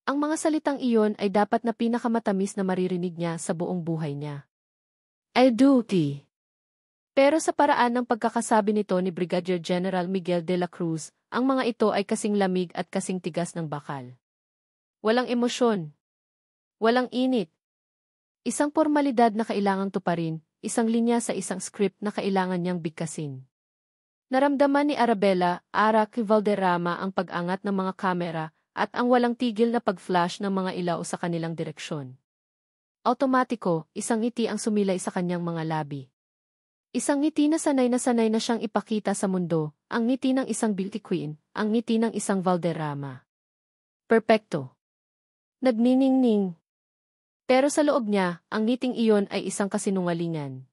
Ang mga salitang iyon ay dapat na pinakamatamis na maririnig niya sa buong buhay niya. I duty. Pero sa paraan ng pagkakasabi nito ni Brigadier General Miguel de la Cruz, ang mga ito ay kasing lamig at kasing tigas ng bakal. Walang emosyon. Walang init. Isang formalidad na kailangang tuparin, isang linya sa isang script na kailangan niyang bigkasin. Naramdaman ni Arabella, Ara Valderrama ang pag-angat ng mga kamera at ang walang tigil na pag-flash ng mga ilaw sa kanilang direksyon. Automatiko, isang ngiti ang sumilay sa kanyang mga labi. Isang ngiti na sanay na siyang ipakita sa mundo, ang ngiti ng isang beauty queen, ang ngiti ng isang Valderrama. Perpekto. Nagniningning. Pero sa loob niya, ang ngiting iyon ay isang kasinungalingan.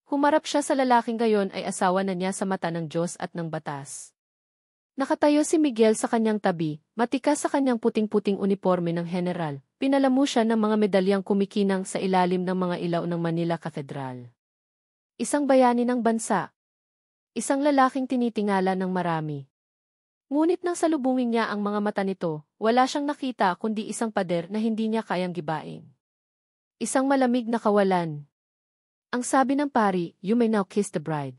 Humarap siya sa lalaking gayon ay asawa na niya sa mata ng Diyos at ng batas. Nakatayo si Miguel sa kanyang tabi, matikas sa kanyang puting-puting uniforme ng general, pinalamu siya ng mga medalyang kumikinang sa ilalim ng mga ilaw ng Manila Cathedral. Isang bayani ng bansa. Isang lalaking tinitingala ng marami. Ngunit nang salubungin niya ang mga mata nito, wala siyang nakita kundi isang pader na hindi niya kayang gibain. Isang malamig na kawalan. Ang sabi ng pari, "You may now kiss the bride."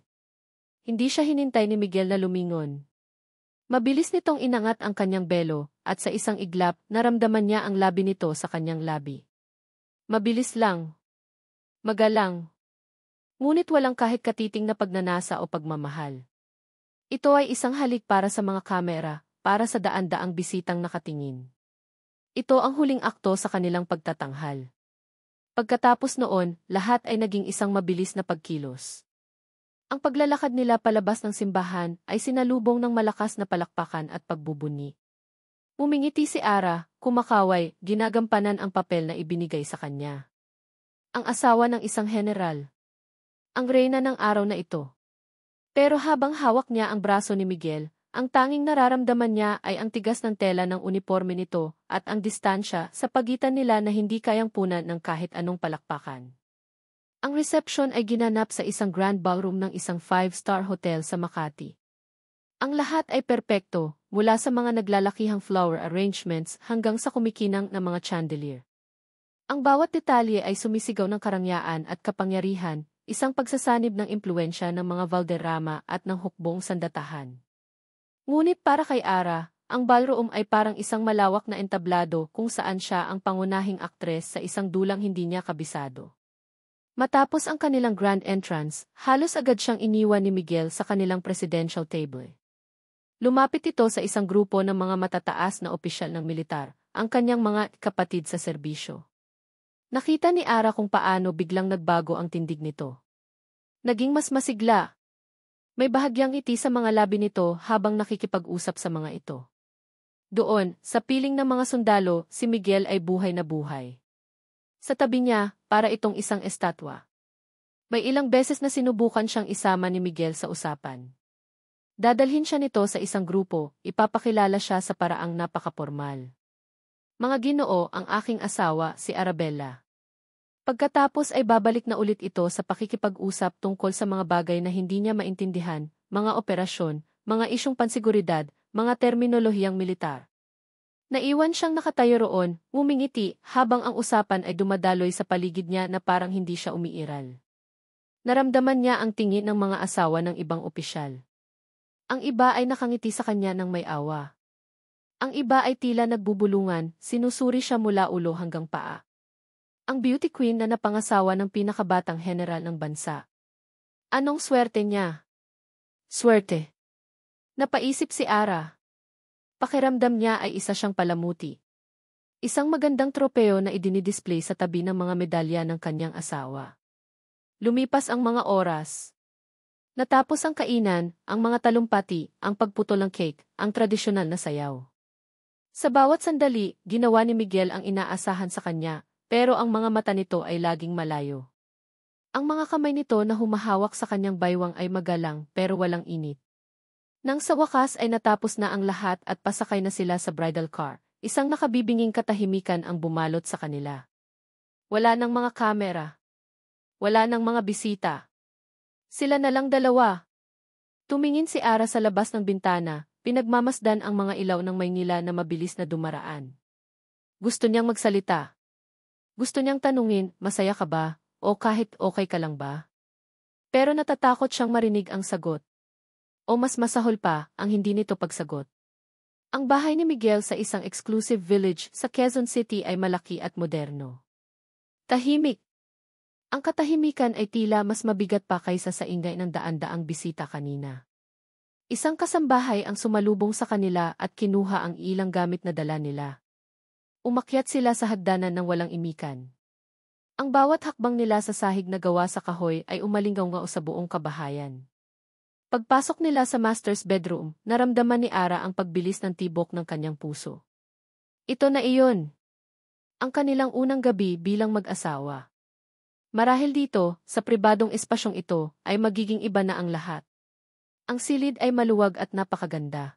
Hindi siya hinintay ni Miguel na lumingon. Mabilis nitong inangat ang kanyang belo, at sa isang iglap, naramdaman niya ang labi nito sa kanyang labi. Mabilis lang. Magalang. Ngunit walang kahit katiting na pagnanasa o pagmamahal. Ito ay isang halik para sa mga kamera, para sa daan-daang bisitang nakatingin. Ito ang huling akto sa kanilang pagtatanghal. Pagkatapos noon, lahat ay naging isang mabilis na pagkilos. Ang paglalakad nila palabas ng simbahan ay sinalubong ng malakas na palakpakan at pagbubuni. Umingiti si Ara, kumakaway, ginagampanan ang papel na ibinigay sa kanya. Ang asawa ng isang general. Ang reyna ng araw na ito. Pero habang hawak niya ang braso ni Miguel, ang tanging nararamdaman niya ay ang tigas ng tela ng uniforme nito at ang distansya sa pagitan nila na hindi kayang punan ng kahit anong palakpakan. Ang reception ay ginanap sa isang grand ballroom ng isang 5-star hotel sa Makati. Ang lahat ay perpekto, mula sa mga naglalakihang flower arrangements hanggang sa kumikinang na mga chandelier. Ang bawat detalye ay sumisigaw ng karangyaan at kapangyarihan, isang pagsasanib ng impluwensya ng mga Valderrama at ng hukbong sandatahan. Ngunit para kay Ara, ang ballroom ay parang isang malawak na entablado kung saan siya ang pangunahing aktres sa isang dulang hindi niya kabisado. Matapos ang kanilang grand entrance, halos agad siyang iniwan ni Miguel sa kanilang presidential table. Lumapit ito sa isang grupo ng mga matataas na opisyal ng militar, ang kanyang mga kapatid sa serbisyo. Nakita ni Ara kung paano biglang nagbago ang tindig nito. Naging mas masigla. May bahagyang ngiti sa mga labi nito habang nakikipag-usap sa mga ito. Doon, sa piling ng mga sundalo, si Miguel ay buhay na buhay. Sa tabi niya, para itong isang estatwa. May ilang beses na sinubukan siyang isama ni Miguel sa usapan. Dadalhin siya nito sa isang grupo, ipapakilala siya sa paraang napakapormal. Mga Ginoo, ang aking asawa, si Arabella. Pagkatapos ay babalik na ulit ito sa pakikipag-usap tungkol sa mga bagay na hindi niya maintindihan, mga operasyon, mga isyong pansiguridad, mga terminolohiyang militar. Naiwan siyang nakatayo roon, ngumingiti, habang ang usapan ay dumadaloy sa paligid niya na parang hindi siya umiiral. Naramdaman niya ang tingin ng mga asawa ng ibang opisyal. Ang iba ay nakangiti sa kanya ng may awa. Ang iba ay tila nagbubulungan, sinusuri siya mula ulo hanggang paa. Ang beauty queen na napangasawa ng pinakabatang general ng bansa. Anong swerte niya? Swerte. Napaisip si Ara. Pakiramdam niya ay isa siyang palamuti. Isang magandang tropeo na idinidisplay sa tabi ng mga medalya ng kanyang asawa. Lumipas ang mga oras. Natapos ang kainan, ang mga talumpati, ang pagputol ng cake, ang tradisyonal na sayaw. Sa bawat sandali, ginawa ni Miguel ang inaasahan sa kanya, pero ang mga mata nito ay laging malayo. Ang mga kamay nito na humahawak sa kanyang baywang ay magalang pero walang init. Nang sa wakas ay natapos na ang lahat at pasakay na sila sa bridal car, isang nakabibinging katahimikan ang bumalot sa kanila. Wala nang mga kamera. Wala nang mga bisita. Sila na lang dalawa. Tumingin si Ara sa labas ng bintana, pinagmamasdan ang mga ilaw ng Maynila na mabilis na dumaraan. Gusto niyang magsalita. Gusto niyang tanungin, masaya ka ba? O kahit okay ka lang ba? Pero natatakot siyang marinig ang sagot. O mas masahol pa, ang hindi nito pagsagot. Ang bahay ni Miguel sa isang exclusive village sa Quezon City ay malaki at moderno. Tahimik. Ang katahimikan ay tila mas mabigat pa kaysa sa ingay ng daan-daang bisita kanina. Isang kasambahay ang sumalubong sa kanila at kinuha ang ilang gamit na dala nila. Umakyat sila sa hagdanan ng walang imikan. Ang bawat hakbang nila sa sahig na gawa sa kahoy ay umalingaw-ngao sa buong kabahayan. Pagpasok nila sa master's bedroom, naramdaman ni Ara ang pagbilis ng tibok ng kanyang puso. Ito na iyon. Ang kanilang unang gabi bilang mag-asawa. Marahil dito, sa pribadong espasyong ito, ay magiging iba na ang lahat. Ang silid ay maluwag at napakaganda.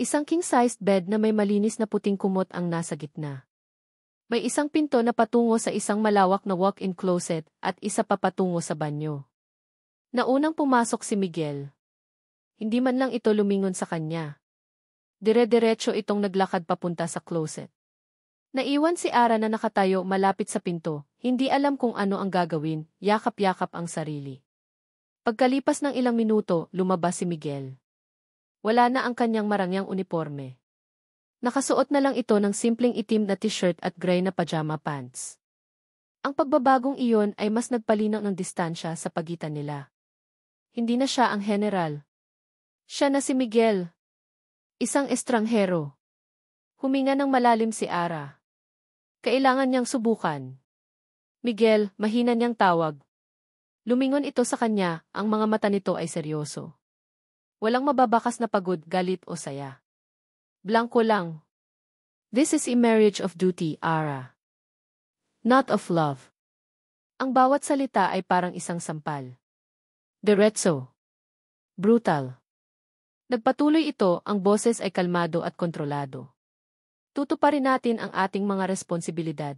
Isang king-sized bed na may malinis na puting kumot ang nasa gitna. May isang pinto na patungo sa isang malawak na walk-in closet at isa pa patungo sa banyo. Naunang pumasok si Miguel. Hindi man lang ito lumingon sa kanya. Dire-diretso itong naglakad papunta sa closet. Naiwan si Ara na nakatayo malapit sa pinto, hindi alam kung ano ang gagawin, yakap-yakap ang sarili. Pagkalipas ng ilang minuto, lumabas si Miguel. Wala na ang kanyang marangyang uniforme. Nakasuot na lang ito ng simpleng itim na t-shirt at gray na pajama pants. Ang pagbabagong iyon ay mas nagpalinaw ng distansya sa pagitan nila. Hindi na siya ang general. Siya na si Miguel. Isang estranghero. Huminga ng malalim si Ara. Kailangan niyang subukan. Miguel, mahina niyang tawag. Lumingon ito sa kanya, ang mga mata nito ay seryoso. Walang mababakas na pagod, galit o saya. Blanko lang. This is a marriage of duty, Ara. Not of love. Ang bawat salita ay parang isang sampal. Diretso. Brutal. Nagpatuloy ito, ang boses ay kalmado at kontrolado. Tutuparin natin ang ating mga responsibilidad.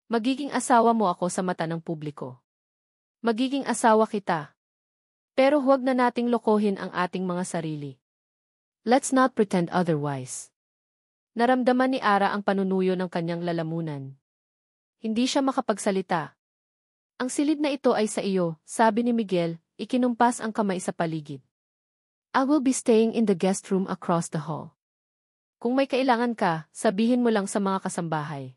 Magiging asawa mo ako sa mata ng publiko. Magiging asawa kita. Pero huwag na nating lokohin ang ating mga sarili. Let's not pretend otherwise. Naramdaman ni Ara ang panunuyo ng kanyang lalamunan. Hindi siya makapagsalita. Ang silid na ito ay sa iyo, sabi ni Miguel, ikinumpas ang kamay sa paligid. I will be staying in the guest room across the hall. Kung may kailangan ka, sabihin mo lang sa mga kasambahay.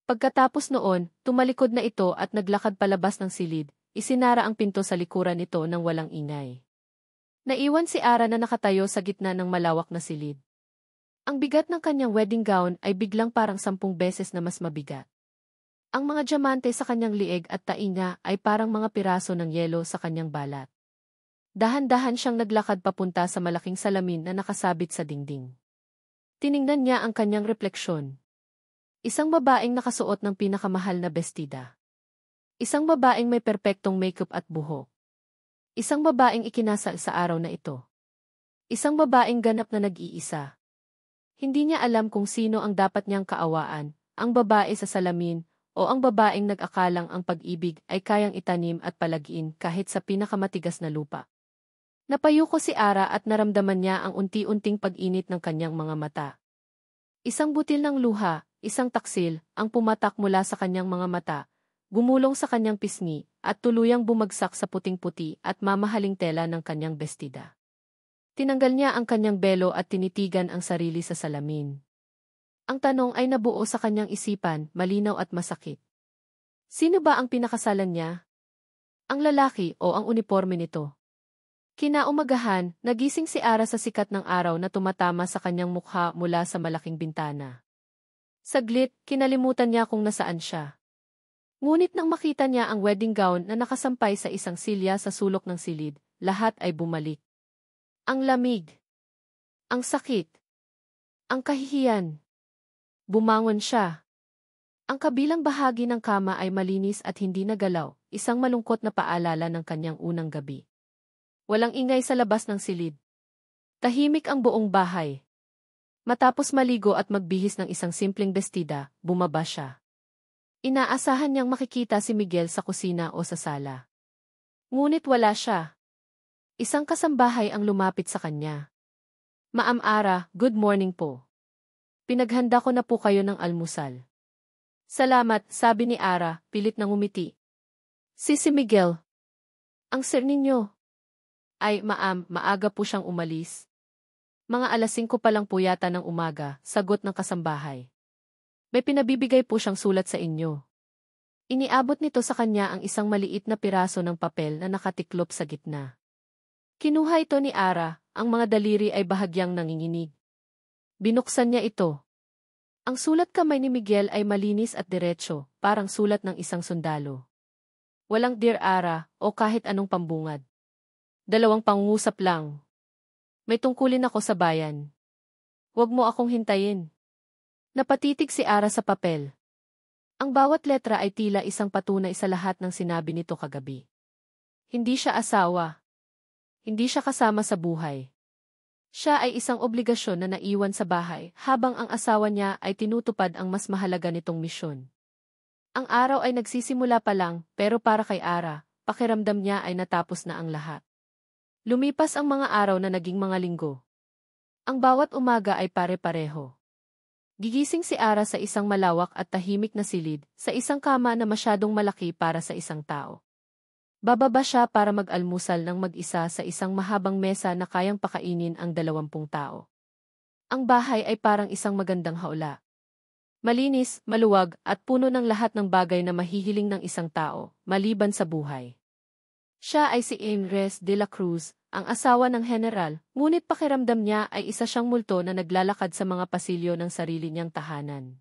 Pagkatapos noon, tumalikod na ito at naglakad palabas ng silid, isinara ang pinto sa likuran nito nang walang ingay. Naiwan si Ara na nakatayo sa gitna ng malawak na silid. Ang bigat ng kanyang wedding gown ay biglang parang 10 beses na mas mabigat. Ang mga diamante sa kanyang lieg at tainga ay parang mga piraso ng yelo sa kanyang balat. Dahan-dahan siyang naglakad papunta sa malaking salamin na nakasabit sa dingding. Tiningnan niya ang kanyang refleksyon. Isang babaeng nakasuot ng pinakamahal na bestida. Isang babaeng may perpektong makeup at buhok. Isang babaeng ikinasal sa araw na ito. Isang babaeng ganap na nag-iisa. Hindi niya alam kung sino ang dapat niyang kaawaan, ang babae sa salamin, o ang babaeng nag-akalang ang pag-ibig ay kayang itanim at palagiin kahit sa pinakamatigas na lupa. Napayuko si Ara at naramdaman niya ang unti-unting pag-init ng kanyang mga mata. Isang butil ng luha, isang taksil, ang pumatak mula sa kanyang mga mata, gumulong sa kanyang pisngi, at tuluyang bumagsak sa puting-puti at mamahaling tela ng kanyang bestida. Tinanggal niya ang kanyang belo at tinitigan ang sarili sa salamin. Ang tanong ay nabuo sa kanyang isipan, malinaw at masakit. Sino ba ang pinakasalan niya? Ang lalaki o ang uniforme nito? Kinaumagahan, nagising si Ara sa sikat ng araw na tumatama sa kanyang mukha mula sa malaking bintana. Saglit, kinalimutan niya kung nasaan siya. Ngunit nang makita niya ang wedding gown na nakasampay sa isang silya sa sulok ng silid, lahat ay bumalik. Ang lamig. Ang sakit. Ang kahihiyan. Bumangon siya. Ang kabilang bahagi ng kama ay malinis at hindi nagalaw, isang malungkot na paalala ng kanyang unang gabi. Walang ingay sa labas ng silid. Tahimik ang buong bahay. Matapos maligo at magbihis ng isang simpleng bestida, bumaba siya. Inaasahan niyang makikita si Miguel sa kusina o sa sala. Ngunit wala siya. Isang kasambahay ang lumapit sa kanya. Ma'am Ara, good morning po. Pinaghanda ko na po kayo ng almusal. Salamat, sabi ni Ara, pilit na ngumiti. Si Miguel. Ang sir ninyo. Ay, ma'am, maaga po siyang umalis. Mga alas 5 pa lang po yata ng umaga, sagot ng kasambahay. May pinabibigay po siyang sulat sa inyo. Iniabot nito sa kanya ang isang maliit na piraso ng papel na nakatiklop sa gitna. Kinuha ito ni Ara, ang mga daliri ay bahagyang nanginginig. Binuksan niya ito. Ang sulat kamay ni Miguel ay malinis at diretsyo, parang sulat ng isang sundalo. Walang Dear Ara o kahit anong pambungad. 2 pangungusap lang. May tungkulin ako sa bayan. Huwag mo akong hintayin. Napatitig si Ara sa papel. Ang bawat letra ay tila isang patunay sa lahat ng sinabi nito kagabi. Hindi siya asawa. Hindi siya kasama sa buhay. Siya ay isang obligasyon na naiwan sa bahay habang ang asawa niya ay tinutupad ang mas mahalaga nitong misyon. Ang araw ay nagsisimula pa lang pero para kay Ara, pakiramdam niya ay natapos na ang lahat. Lumipas ang mga araw na naging mga linggo. Ang bawat umaga ay pare-pareho. Gigising si Ara sa isang malawak at tahimik na silid, sa isang kama na masyadong malaki para sa isang tao. Bababa siya para mag-almusal ng mag-isa sa isang mahabang mesa na kayang pakainin ang 20 tao. Ang bahay ay parang isang magandang haula. Malinis, maluwag, at puno ng lahat ng bagay na mahihiling ng isang tao, maliban sa buhay. Siya ay si Ingres de la Cruz, ang asawa ng general, ngunit pakiramdam niya ay isa siyang multo na naglalakad sa mga pasilyo ng sarili niyang tahanan.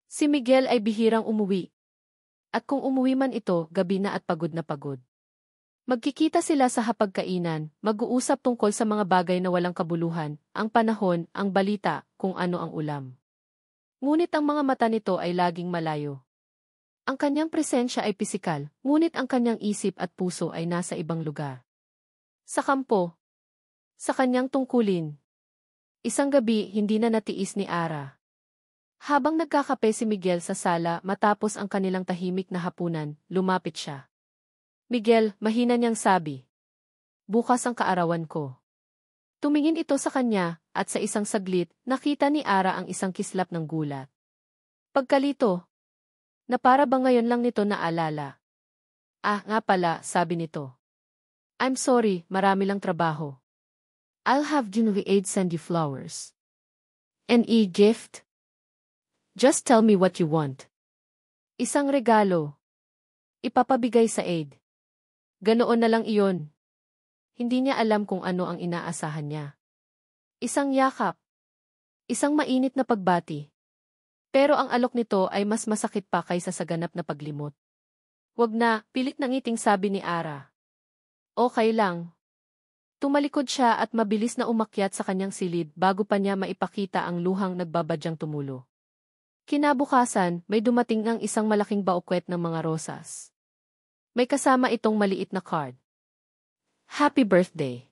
Si Miguel ay bihirang umuwi. At kung umuwi man ito, gabi na at pagod na pagod. Magkikita sila sa hapagkainan, mag-uusap tungkol sa mga bagay na walang kabuluhan, ang panahon, ang balita, kung ano ang ulam. Ngunit ang mga mata nito ay laging malayo. Ang kanyang presensya ay pisikal, ngunit ang kanyang isip at puso ay nasa ibang lugar. Sa kampo. Sa kanyang tungkulin. Isang gabi, hindi na natiis ni Ara. Habang nagkakape si Miguel sa sala matapos ang kanilang tahimik na hapunan, lumapit siya. Miguel, mahina niyang sabi. Bukas ang kaarawan ko. Tumingin ito sa kanya, at sa isang saglit, nakita ni Ara ang isang kislap ng gulat. Pagkalito. Na para ba ngayon lang nito naalala? Ah, nga pala, sabi nito. I'm sorry, marami lang trabaho. I'll have Genevieve send you flowers. An e-gift? Just tell me what you want. Isang regalo. Ipapabigay sa aid. Ganoon na lang iyon. Hindi niya alam kung ano ang inaasahan niya. Isang yakap. Isang mainit na pagbati. Pero ang alok nito ay mas masakit pa kaysa sa ganap na paglimot. Wag na, pilit na ngiting sabi ni Ara. Okay lang. Tumalikod siya at mabilis na umakyat sa kanyang silid bago pa niya maipakita ang luhang nagbabadyang tumulo. Kinabukasan, may dumating ang isang malaking baukwet ng mga rosas. May kasama itong maliit na card. Happy birthday.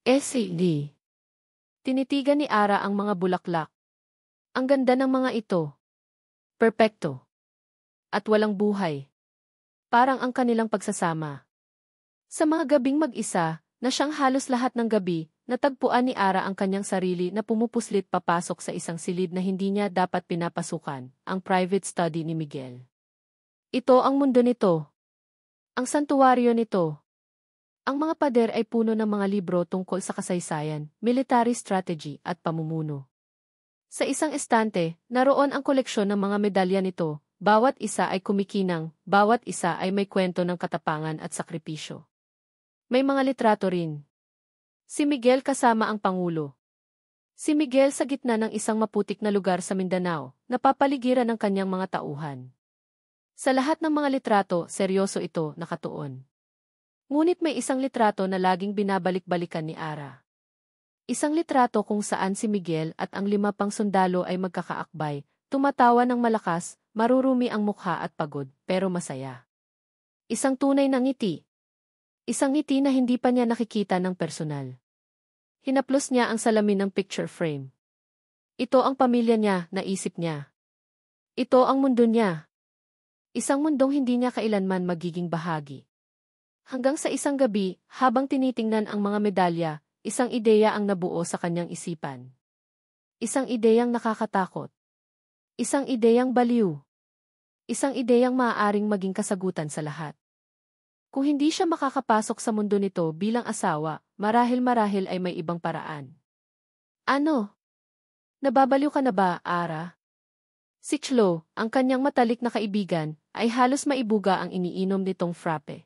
S.A.D. Tinitigan ni Ara ang mga bulaklak. Ang ganda ng mga ito. Perpekto. At walang buhay. Parang ang kanilang pagsasama. Sa mga gabing mag-isa, na siyang halos lahat ng gabi, natagpuan ni Ara ang kanyang sarili na pumupuslit papasok sa isang silid na hindi niya dapat pinapasukan, ang private study ni Miguel. Ito ang mundo nito. Ang santuwaryo nito. Ang mga pader ay puno ng mga libro tungkol sa kasaysayan, military strategy at pamumuno. Sa isang estante, naroon ang koleksyon ng mga medalya nito, bawat isa ay kumikinang, bawat isa ay may kwento ng katapangan at sakripisyo. May mga litrato rin. Si Miguel kasama ang Pangulo. Si Miguel sa gitna ng isang maputik na lugar sa Mindanao, napapaligiran ng kanyang mga tauhan. Sa lahat ng mga litrato, seryoso ito, nakatuon. Ngunit may isang litrato na laging binabalik-balikan ni Ara. Isang litrato kung saan si Miguel at ang 5 pang sundalo ay magkakaakbay, tumatawa ng malakas, marurumi ang mukha at pagod, pero masaya. Isang tunay na ngiti. Isang ngiti na hindi pa niya nakikita ng personal. Hinaplos niya ang salamin ng picture frame. Ito ang pamilya niya, naisip niya. Ito ang mundo niya. Isang mundong hindi niya kailanman magiging bahagi. Hanggang sa isang gabi, habang tinitingnan ang mga medalya, isang ideya ang nabuo sa kanyang isipan. Isang ideyang nakakatakot. Isang ideyang baliw. Isang ideyang maaaring maging kasagutan sa lahat. Kung hindi siya makakapasok sa mundo nito bilang asawa, marahil-marahil ay may ibang paraan. Ano? Nababaliw ka na ba, Ara? Si Chloe, ang kanyang matalik na kaibigan, ay halos maibuga ang iniinom nitong frappe.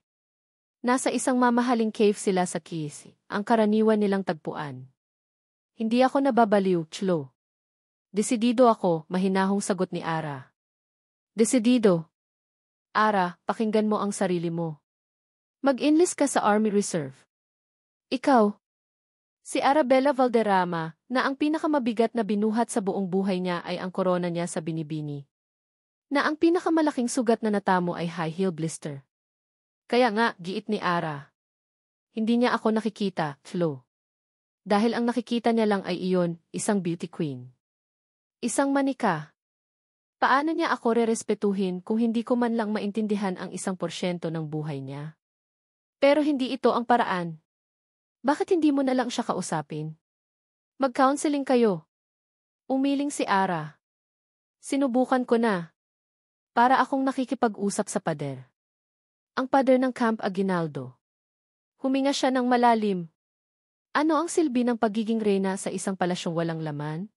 Nasa isang mamahaling cave sila sa Kisi, ang karaniwan nilang tagpuan. Hindi ako nababaliw, Chloe. Desidido ako, mahinahong sagot ni Ara. Desidido. Ara, pakinggan mo ang sarili mo. Mag-enlist ka sa Army Reserve. Ikaw. Si Arabella Valderrama, na ang pinakamabigat na binuhat sa buong buhay niya ay ang korona niya sa binibini. Na ang pinakamalaking sugat na natamo ay high heel blister. Kaya nga, giit ni Ara. Hindi niya ako nakikita, Flo. Dahil ang nakikita niya lang ay iyon, isang beauty queen. Isang manika. Paano niya ako rerespetuhin kung hindi ko man lang maintindihan ang 1% ng buhay niya? Pero hindi ito ang paraan. Bakit hindi mo na lang siya kausapin? Mag-counseling kayo. Umiling si Ara. Sinubukan ko na. Para akong nakikipag-usap sa pader. Ang pader ng Camp Aguinaldo. Huminga siya ng malalim. Ano ang silbi ng pagiging reyna sa isang palasyong walang laman?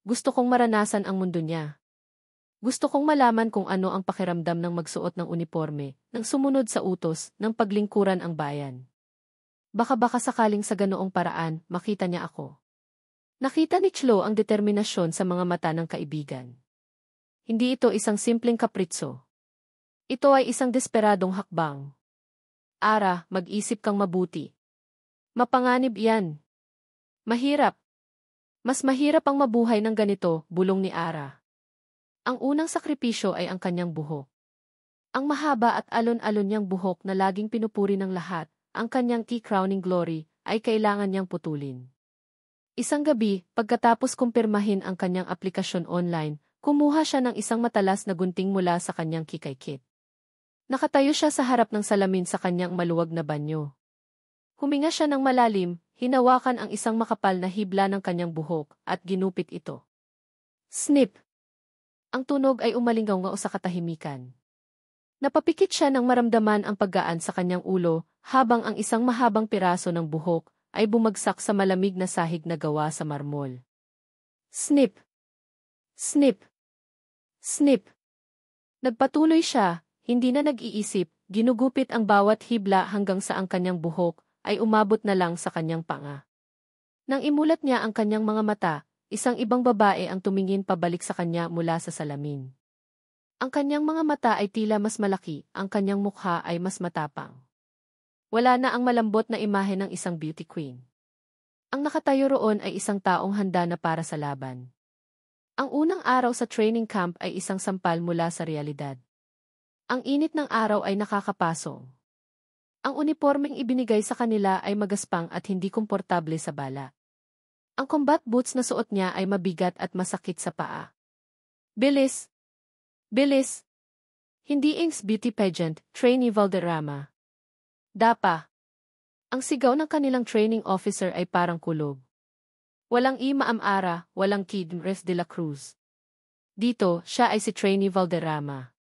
Gusto kong maranasan ang mundo niya. Gusto kong malaman kung ano ang pakiramdam ng magsuot ng uniforme, ng sumunod sa utos, ng paglingkuran ang bayan. Baka sakaling sa ganoong paraan, makita niya ako. Nakita ni Chloe ang determinasyon sa mga mata ng kaibigan. Hindi ito isang simpleng kapritso. Ito ay isang desperadong hakbang. Ara, mag-isip kang mabuti. Mapanganib yan. Mahirap. Mas mahirap ang mabuhay ng ganito, bulong ni Ara. Ang unang sakripisyo ay ang kanyang buhok. Ang mahaba at alon-alon niyang buhok na laging pinupuri ng lahat, ang kanyang crowning glory, ay kailangan niyang putulin. Isang gabi, pagkatapos kumpirmahin ang kanyang aplikasyon online, kumuha siya ng isang matalas na gunting mula sa kanyang kikaykit. Nakatayo siya sa harap ng salamin sa kanyang maluwag na banyo. Huminga siya ng malalim, hinawakan ang isang makapal na hibla ng kanyang buhok, at ginupit ito. Snip! Ang tunog ay umalingaw sa katahimikan. Napapikit siya nang maramdaman ang paggaan sa kanyang ulo, habang ang isang mahabang piraso ng buhok ay bumagsak sa malamig na sahig na gawa sa marmol. Snip! Snip! Snip! Nagpatuloy siya, hindi na nag-iisip, ginugupit ang bawat hibla hanggang sa ang kanyang buhok ay umabot na lang sa kanyang panga. Nang imulat niya ang kanyang mga mata, isang ibang babae ang tumingin pabalik sa kanya mula sa salamin. Ang kanyang mga mata ay tila mas malaki, ang kanyang mukha ay mas matapang. Wala na ang malambot na imahe ng isang beauty queen. Ang nakatayo roon ay isang taong handa na para sa laban. Ang unang araw sa training camp ay isang sampal mula sa realidad. Ang init ng araw ay nakakapasong. Ang unipormeng ibinigay sa kanila ay magaspang at hindi komportable sa bala. Ang combat boots na suot niya ay mabigat at masakit sa paa. Bilis! Bilis! Hindi Inks Beauty Pageant, Trainee Valderrama. Dapa. Ang sigaw ng kanilang training officer ay parang kulob. Walang Maam-Ara, walang Kid Res de la Cruz. Dito, siya ay si Trainee Valderrama.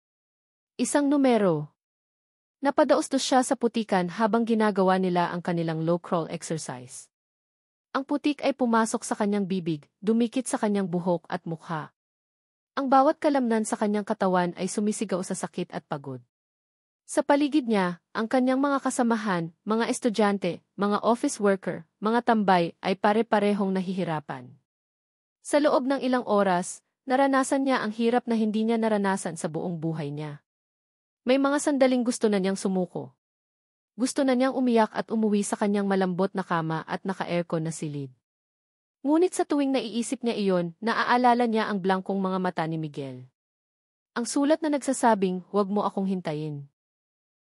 Isang numero. Napadaustos siya sa putikan habang ginagawa nila ang kanilang low crawl exercise. Ang putik ay pumasok sa kanyang bibig, dumikit sa kanyang buhok at mukha. Ang bawat kalamnan sa kanyang katawan ay sumisigaw sa sakit at pagod. Sa paligid niya, ang kanyang mga kasamahan, mga estudyante, mga office worker, mga tambay ay pare-parehong nahihirapan. Sa loob ng ilang oras, naranasan niya ang hirap na hindi niya naranasan sa buong buhay niya. May mga sandaling gusto na niyang sumuko. Gusto na niyang umiyak at umuwi sa kanyang malambot na kama at naka-aircon na silid. Ngunit sa tuwing naiisip niya iyon, naaalala niya ang blangkong mga mata ni Miguel. Ang sulat na nagsasabing, "Huwag mo akong hintayin."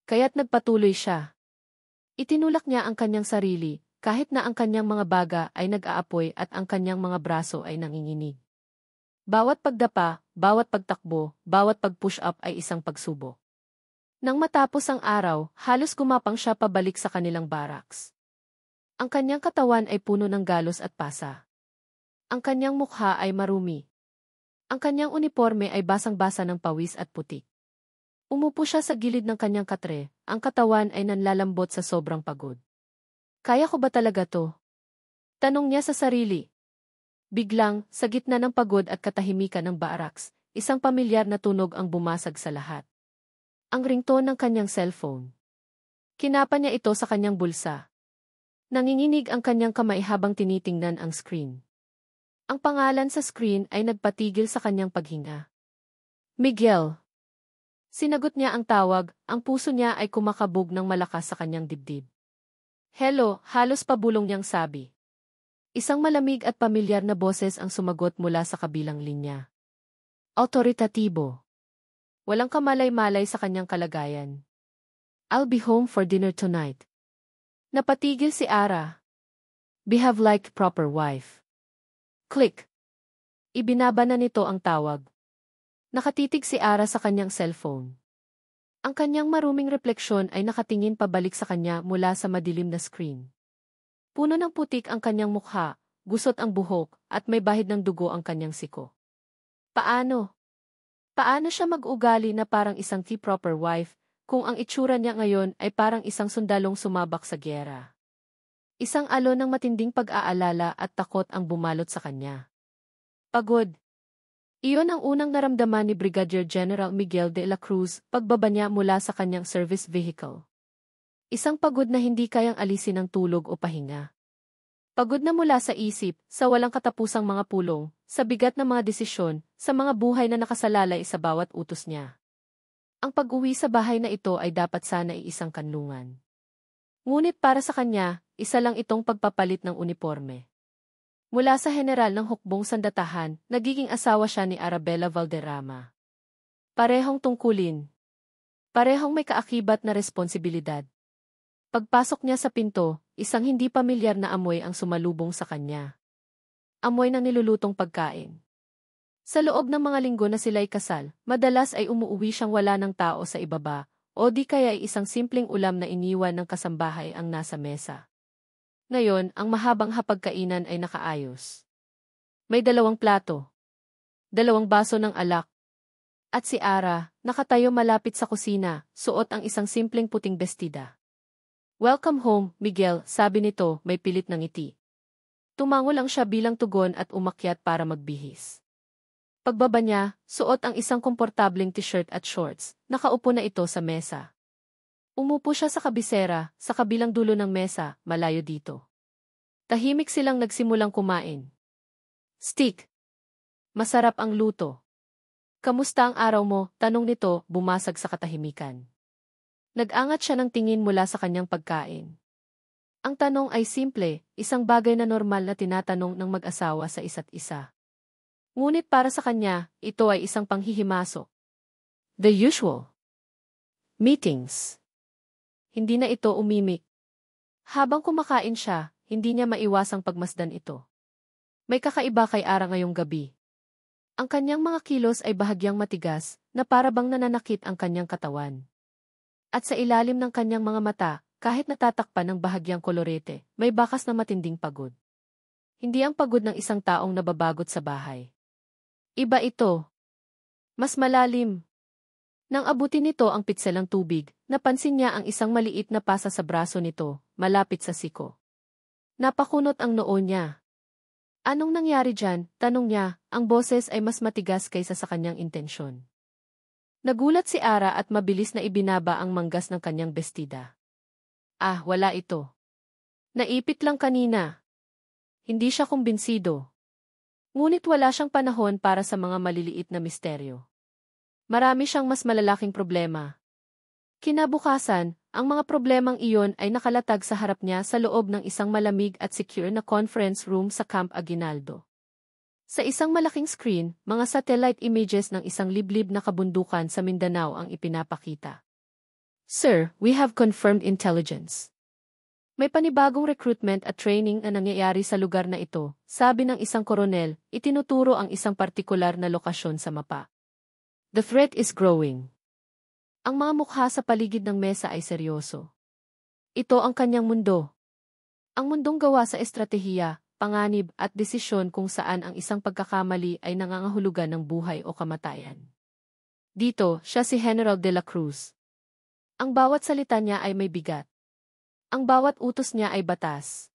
Kaya't nagpatuloy siya. Itinulak niya ang kanyang sarili, kahit na ang kanyang mga baga ay nag-aapoy at ang kanyang mga braso ay nanginginig. Bawat pagdapa, bawat pagtakbo, bawat pag-push up ay isang pagsubok. Nang matapos ang araw, halos gumapang siya pabalik sa kanilang barracks. Ang kanyang katawan ay puno ng galos at pasa. Ang kanyang mukha ay marumi. Ang kanyang uniforme ay basang-basa ng pawis at putik. Umupo siya sa gilid ng kanyang katre, ang katawan ay nanlalambot sa sobrang pagod. Kaya ko ba talaga to? Tanong niya sa sarili. Biglang, sa gitna ng pagod at katahimikan ng barracks, isang pamilyar na tunog ang bumasag sa lahat. Ang ringtone ng kanyang cellphone. Kinapa niya ito sa kanyang bulsa. Nanginginig ang kanyang kamay habang tinitingnan ang screen. Ang pangalan sa screen ay nagpatigil sa kanyang paghinga. Miguel. Sinagot niya ang tawag, ang puso niya ay kumakabog ng malakas sa kanyang dibdib. Hello, halos pabulong niyang sabi. Isang malamig at pamilyar na boses ang sumagot mula sa kabilang linya. Autoritatibo. Walang kamalay-malay sa kanyang kalagayan. I'll be home for dinner tonight. Napatigil si Ara. Behave like proper wife. Click. Ibinaba na nito ang tawag. Nakatitig si Ara sa kanyang cellphone. Ang kanyang maruming refleksyon ay nakatingin pabalik sa kanya mula sa madilim na screen. Puno ng putik ang kanyang mukha, gusot ang buhok, at may bahid ng dugo ang kanyang siko. Paano? Paano siya mag-ugali na parang isang proper wife, kung ang itsura niya ngayon ay parang isang sundalong sumabak sa gyera? Isang alon ng matinding pag-aalala at takot ang bumalot sa kanya. Pagod. Iyon ang unang naramdaman ni Brigadier General Miguel de la Cruz pagbaba niya mula sa kanyang service vehicle. Isang pagod na hindi kayang alisin ng tulog o pahinga. Pagod na mula sa isip, sa walang katapusang mga pulong, sa bigat ng mga desisyon, sa mga buhay na nakasalalay sa bawat utos niya. Ang pag-uwi sa bahay na ito ay dapat sana ay isang kanlungan. Ngunit para sa kanya, isa lang itong pagpapalit ng uniforme. Mula sa general ng hukbong sandatahan, nagiging asawa siya ni Arabella Valderrama. Parehong tungkulin. Parehong may kaakibat na responsibilidad. Pagpasok niya sa pinto, isang hindi pamilyar na amoy ang sumalubong sa kanya. Amoy ng nilulutong pagkain. Sa loob ng mga linggo na sila'y kasal, madalas ay umuuwi siyang wala ng tao sa ibaba, o di kaya ay isang simpleng ulam na iniwan ng kasambahay ang nasa mesa. Ngayon, ang mahabang hapagkainan ay nakaayos. May 2 plato, 2 baso ng alak, at si Ara, nakatayo malapit sa kusina, suot ang isang simpleng puting bestida. Welcome home, Miguel, sabi nito, may pilit ng ngiti. Tumango lang siya bilang tugon at umakyat para magbihis. Pagbaba niya, suot ang isang komportableng t-shirt at shorts, nakaupo na ito sa mesa. Umupo siya sa kabisera, sa kabilang dulo ng mesa, malayo dito. Tahimik silang nagsimulang kumain. Steak. Masarap ang luto. Kamusta ang araw mo? Tanong nito, bumasag sa katahimikan. Nag-angat siya ng tingin mula sa kanyang pagkain. Ang tanong ay simple, isang bagay na normal na tinatanong ng mag-asawa sa isa't isa. Ngunit para sa kanya, ito ay isang panghihimasok. The usual. Meetings. Hindi na ito umimik. Habang kumakain siya, hindi niya maiwasang pagmasdan ito. May kakaiba kay Ara ngayong gabi. Ang kanyang mga kilos ay bahagyang matigas, na para bang nananakit ang kanyang katawan. At sa ilalim ng kanyang mga mata, kahit natatakpan ng bahagyang kolorete, may bakas na matinding pagod. Hindi ang pagod ng isang taong nababagot sa bahay. Iba ito. Mas malalim. Nang abutin nito ang pitselang tubig, napansin niya ang isang maliit na pasa sa braso nito, malapit sa siko. Napakunot ang noo niya. Anong nangyari dyan? Tanong niya, ang boses ay mas matigas kaysa sa kanyang intensyon. Nagulat si Ara at mabilis na ibinaba ang manggas ng kanyang bestida. Ah, wala ito. Naipit lang kanina. Hindi siya kumbinsido. Ngunit wala siyang panahon para sa mga maliliit na misteryo. Marami siyang mas malalaking problema. Kinabukasan, ang mga problemang iyon ay nakalatag sa harap niya sa loob ng isang malamig at secure na conference room sa Camp Aguinaldo. Sa isang malaking screen, mga satellite images ng isang liblib na kabundukan sa Mindanao ang ipinapakita. Sir, we have confirmed intelligence. May panibagong recruitment at training na nangyayari sa lugar na ito, sabi ng isang koronel, itinuturo ang isang partikular na lokasyon sa mapa. The threat is growing. Ang mga mukha sa paligid ng mesa ay seryoso. Ito ang kanyang mundo. Ang mundong gawa sa estratehiya, panganib at desisyon kung saan ang isang pagkakamali ay nangangahulugan ng buhay o kamatayan. Dito, siya si General de la Cruz. Ang bawat salita niya ay may bigat. Ang bawat utos niya ay batas.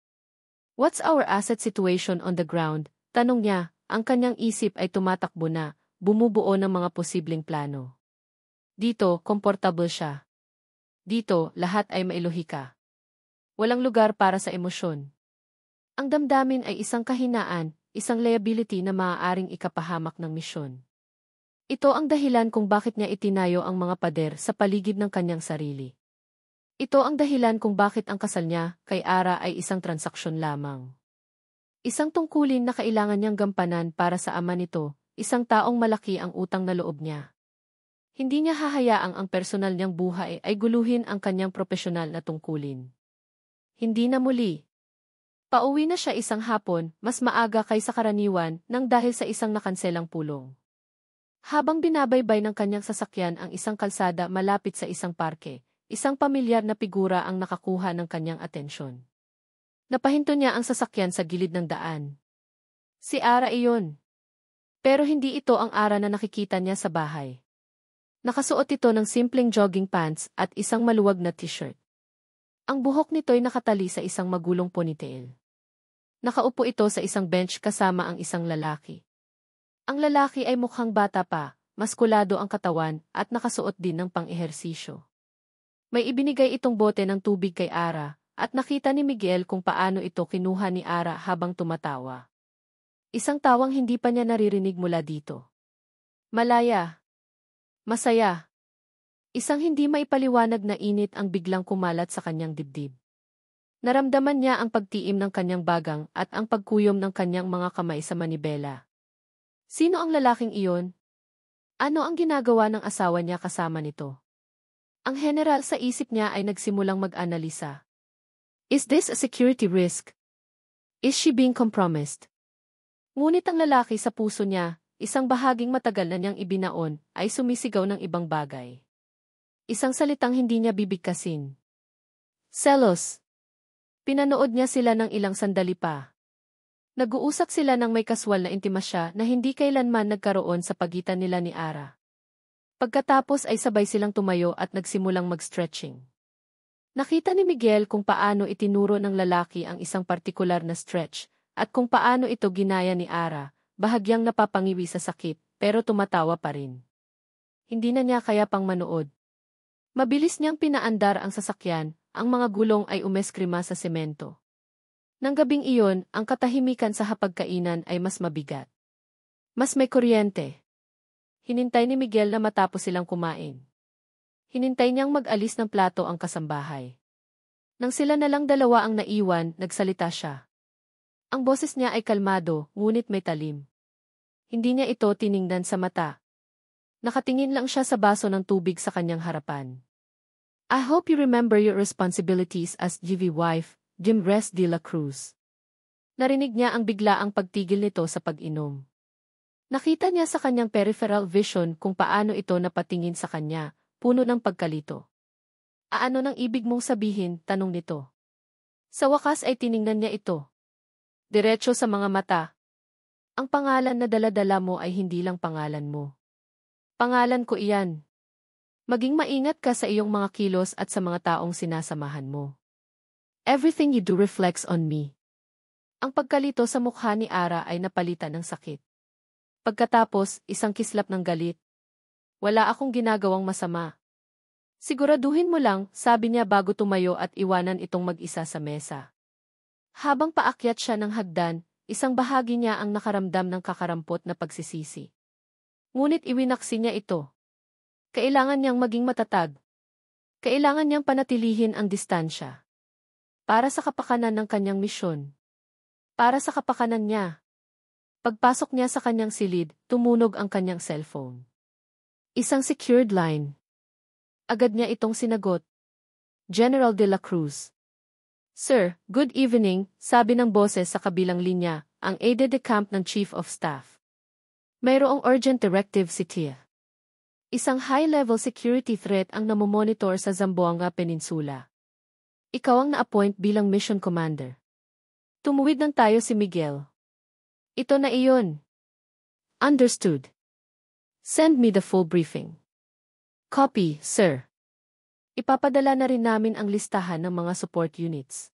What's our asset situation on the ground? Tanong niya, ang kanyang isip ay tumatakbo na, bumubuo ng mga posibleng plano. Dito, komportable siya. Dito, lahat ay mailohika. Walang lugar para sa emosyon. Ang damdamin ay isang kahinaan, isang liability na maaaring ikapahamak ng misyon. Ito ang dahilan kung bakit niya itinayo ang mga pader sa paligid ng kanyang sarili. Ito ang dahilan kung bakit ang kasal niya kay Ara ay isang transaksyon lamang. Isang tungkulin na kailangan niyang gampanan para sa ama nito, isang taong malaki ang utang na loob niya. Hindi niya hahayaang ang personal niyang buhay ay guluhin ang kanyang profesional na tungkulin. Hindi na muli. Pauwi na siya isang hapon, mas maaga kaysa karaniwan nang dahil sa isang nakanselang pulong. Habang binabaybay ng kanyang sasakyan ang isang kalsada malapit sa isang parke, isang pamilyar na figura ang nakakuha ng kanyang atensyon. Napahinto niya ang sasakyan sa gilid ng daan. Si Ara iyon. Pero hindi ito ang Ara na nakikita niya sa bahay. Nakasuot ito ng simpleng jogging pants at isang maluwag na t-shirt. Ang buhok nito'y nakatali sa isang magulong ponytail. Nakaupo ito sa isang bench kasama ang isang lalaki. Ang lalaki ay mukhang bata pa, maskulado ang katawan at nakasuot din ng pang-ehersisyo. May ibinigay itong bote ng tubig kay Ara at nakita ni Miguel kung paano ito kinuha ni Ara habang tumatawa. Isang tawang hindi pa niya naririnig mula dito. Malaya. Masaya. Isang hindi maipaliwanag na init ang biglang kumalat sa kanyang dibdib. Naramdaman niya ang pagtiim ng kanyang bagang at ang pagkuyom ng kanyang mga kamay sa manibela. Sino ang lalaking iyon? Ano ang ginagawa ng asawa niya kasama nito? Ang general sa isip niya ay nagsimulang mag-analisa. Is this a security risk? Is she being compromised? Ngunit ang lalaki sa puso niya, isang bahaging matagal na niyang ibinaon, ay sumisigaw ng ibang bagay. Isang salitang hindi niya bibigkasin. Selos. Pinanood niya sila ng ilang sandali pa. Nag-uusap sila ng may kaswal na intimasya na hindi kailanman nagkaroon sa pagitan nila ni Ara. Pagkatapos ay sabay silang tumayo at nagsimulang mag-stretching. Nakita ni Miguel kung paano itinuro ng lalaki ang isang partikular na stretch at kung paano ito ginaya ni Ara, bahagyang napapangiwi sa sakit pero tumatawa pa rin. Hindi na niya kaya pang manood. Mabilis niyang pinaandar ang sasakyan, ang mga gulong ay umeskrima sa semento. Nang gabing iyon, ang katahimikan sa hapagkainan ay mas mabigat. Mas may kuryente. Hinintay ni Miguel na matapos silang kumain. Hinintay niyang mag-alis ng plato ang kasambahay. Nang sila na lang dalawa ang naiwan, nagsalita siya. Ang boses niya ay kalmado, ngunit may talim. Hindi niya ito tiningnan sa mata. Nakatingin lang siya sa baso ng tubig sa kanyang harapan. I hope you remember your responsibilities as GV wife, Jimres de la Cruz. Narinig niya ang biglaang pagtigil nito sa pag-inom. Nakita niya sa kanyang peripheral vision kung paano ito napatingin sa kanya, puno ng pagkalito. Ano nang ibig mong sabihin? Tanong nito. Sa wakas ay tiningnan niya ito. Diretso sa mga mata. Ang pangalan na dala-dala mo ay hindi lang pangalan mo. Pangalan ko iyan. Maging maingat ka sa iyong mga kilos at sa mga taong sinasamahan mo. Everything you do reflects on me. Ang pagkalito sa mukha ni Ara ay napalitan ng sakit. Pagkatapos, isang kislap ng galit. Wala akong ginagawang masama. Siguraduhin mo lang, sabi niya bago tumayo at iwanan itong mag-isa sa mesa. Habang paakyat siya ng hagdan, isang bahagi niya ang nakaramdam ng kakarampot na pagsisisi. Ngunit iwinaksi niya ito. Kailangan niyang maging matatag. Kailangan niyang panatilihin ang distansya. Para sa kapakanan ng kanyang misyon. Para sa kapakanan niya. Pagpasok niya sa kanyang silid, tumunog ang kanyang cellphone. Isang secured line. Agad niya itong sinagot. General de la Cruz. Sir, good evening, sabi ng boses sa kabilang linya, ang aide-de-camp ng Chief of Staff. Mayroong urgent directive si Tia. Isang high-level security threat ang namomonitor sa Zamboanga Peninsula. Ikaw ang na-appoint bilang mission commander. Tumuwid ng tayo si Miguel. Ito na iyon. Understood. Send me the full briefing. Copy, sir. Ipapadala na rin namin ang listahan ng mga support units.